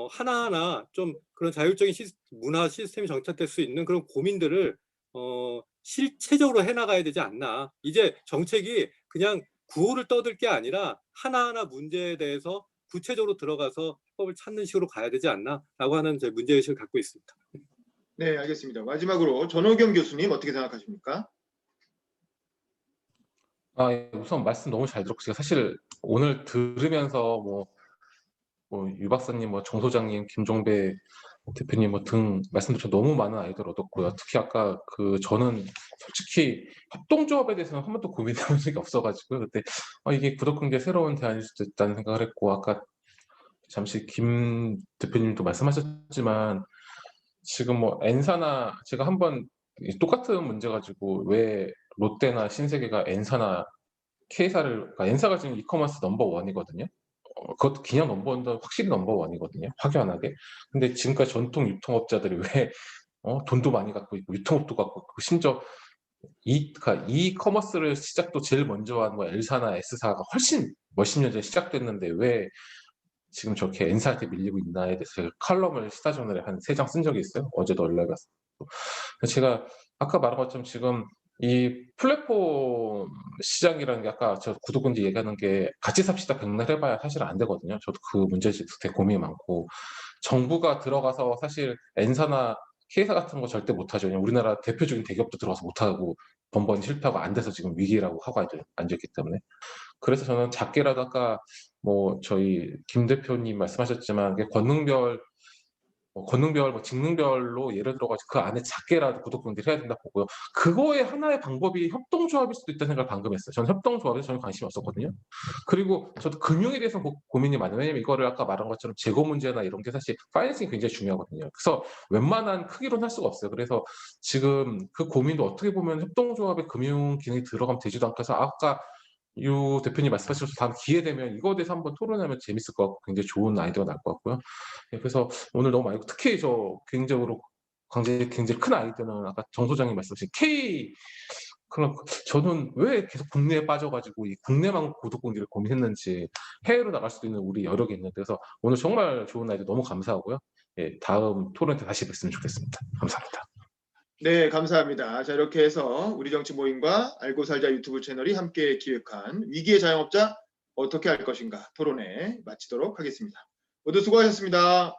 하나하나 좀 그런 자율적인 문화 시스템이 정착될 수 있는 그런 고민들을 실체적으로 해나가야 되지 않나. 이제 정책이 그냥 구호를 떠들 게 아니라 하나하나 문제에 대해서 구체적으로 들어가서 해법을 찾는 식으로 가야 되지 않나라고 하는 제 문제의식을 갖고 있습니다. 네, 알겠습니다. 마지막으로 전호경 교수님 어떻게 생각하십니까? 예, 우선 말씀 너무 잘 들었고 제가 사실 오늘 들으면서 유 박사님, 정 소장님, 김종배 대표님 등 말씀드린 너무 많은 아이디어를 얻었고요. 특히 아까 저는 솔직히 협동조합에 대해서는 한 번도 고민해 본 적이 없어가지고 그때 이게 구독한 게 새로운 대안일 수도 있다는 생각을 했고 아까 잠시 김 대표님도 말씀하셨지만 지금 엔사나 제가 한번 똑같은 문제 가지고 왜 롯데나 신세계가 엔사나 K사를 그러니까 엔사가 지금 이커머스 넘버원이거든요. 그것도 그냥 넘버원도 확실히 넘버원이거든요. 확연하게. 근데 지금까지 전통 유통업자들이 왜 돈도 많이 갖고 있고 유통업도 갖고 있고 심지어 그러니까 이커머스를 시작도 제일 먼저 한 L사나 S사가 훨씬 몇십 년 전에 시작됐는데 왜 지금 저렇게 N사한테 밀리고 있나에 대해서 제가 칼럼을 시사저널에 한 3장 쓴 적이 있어요. 어제도 올라갔어요. 제가 아까 말한 것처럼 지금 이 플랫폼 시장이라는 게 아까 저 구독금지 얘기하는 게 같이 삽시다 백날 해봐야 사실 안 되거든요. 저도 그 문제에 되게 고민이 많고 정부가 들어가서 사실 N사나 K사 같은 거 절대 못하죠. 그냥 우리나라 대표적인 대기업도 들어가서 못하고 번번이 실패하고 안 돼서 지금 위기라고 하고 앉아있기 때문에 그래서 저는 작게라도 아까 저희 김 대표님 말씀하셨지만 권능별 직능별로 예를 들어가지고 그 안에 작게라도 구독금지를 해야 된다 보고요. 그거의 하나의 방법이 협동조합일 수도 있다는 생각을 방금 했어요. 저는 협동조합에 전혀 관심이 없었거든요. 그리고 저도 금융에 대해서 고민이 많아요. 왜냐면 이거를 아까 말한 것처럼 재고 문제나 이런 게 사실 파이낸싱이 굉장히 중요하거든요. 그래서 웬만한 크기로는 할 수가 없어요. 그래서 지금 그 고민도 어떻게 보면 협동조합의 금융 기능이 들어가면 되지도 않고 해서 아까 유 대표님 말씀하셔서 다음 기회 되면 이거에 대해서 한번 토론하면 재밌을 것 같고 굉장히 좋은 아이디어가 날 것 같고요. 그래서 오늘 너무 많이 특히 굉장히 큰 아이디어는 아까 정 소장님 말씀하신 K 그럼 저는 왜 계속 국내에 빠져가지고 이 국내만 고독공지를 고민했는지 해외로 나갈 수도 있는 우리 여력이 있는데 그래서 오늘 정말 좋은 아이디어 너무 감사하고요. 예, 다음 토론 때 다시 뵀으면 좋겠습니다. 감사합니다. 네, 감사합니다. 자, 이렇게 해서 우리 정치 모임과 알고 살자 유튜브 채널이 함께 기획한 위기의 자영업자 어떻게 할 것인가 토론회 마치도록 하겠습니다. 모두 수고하셨습니다.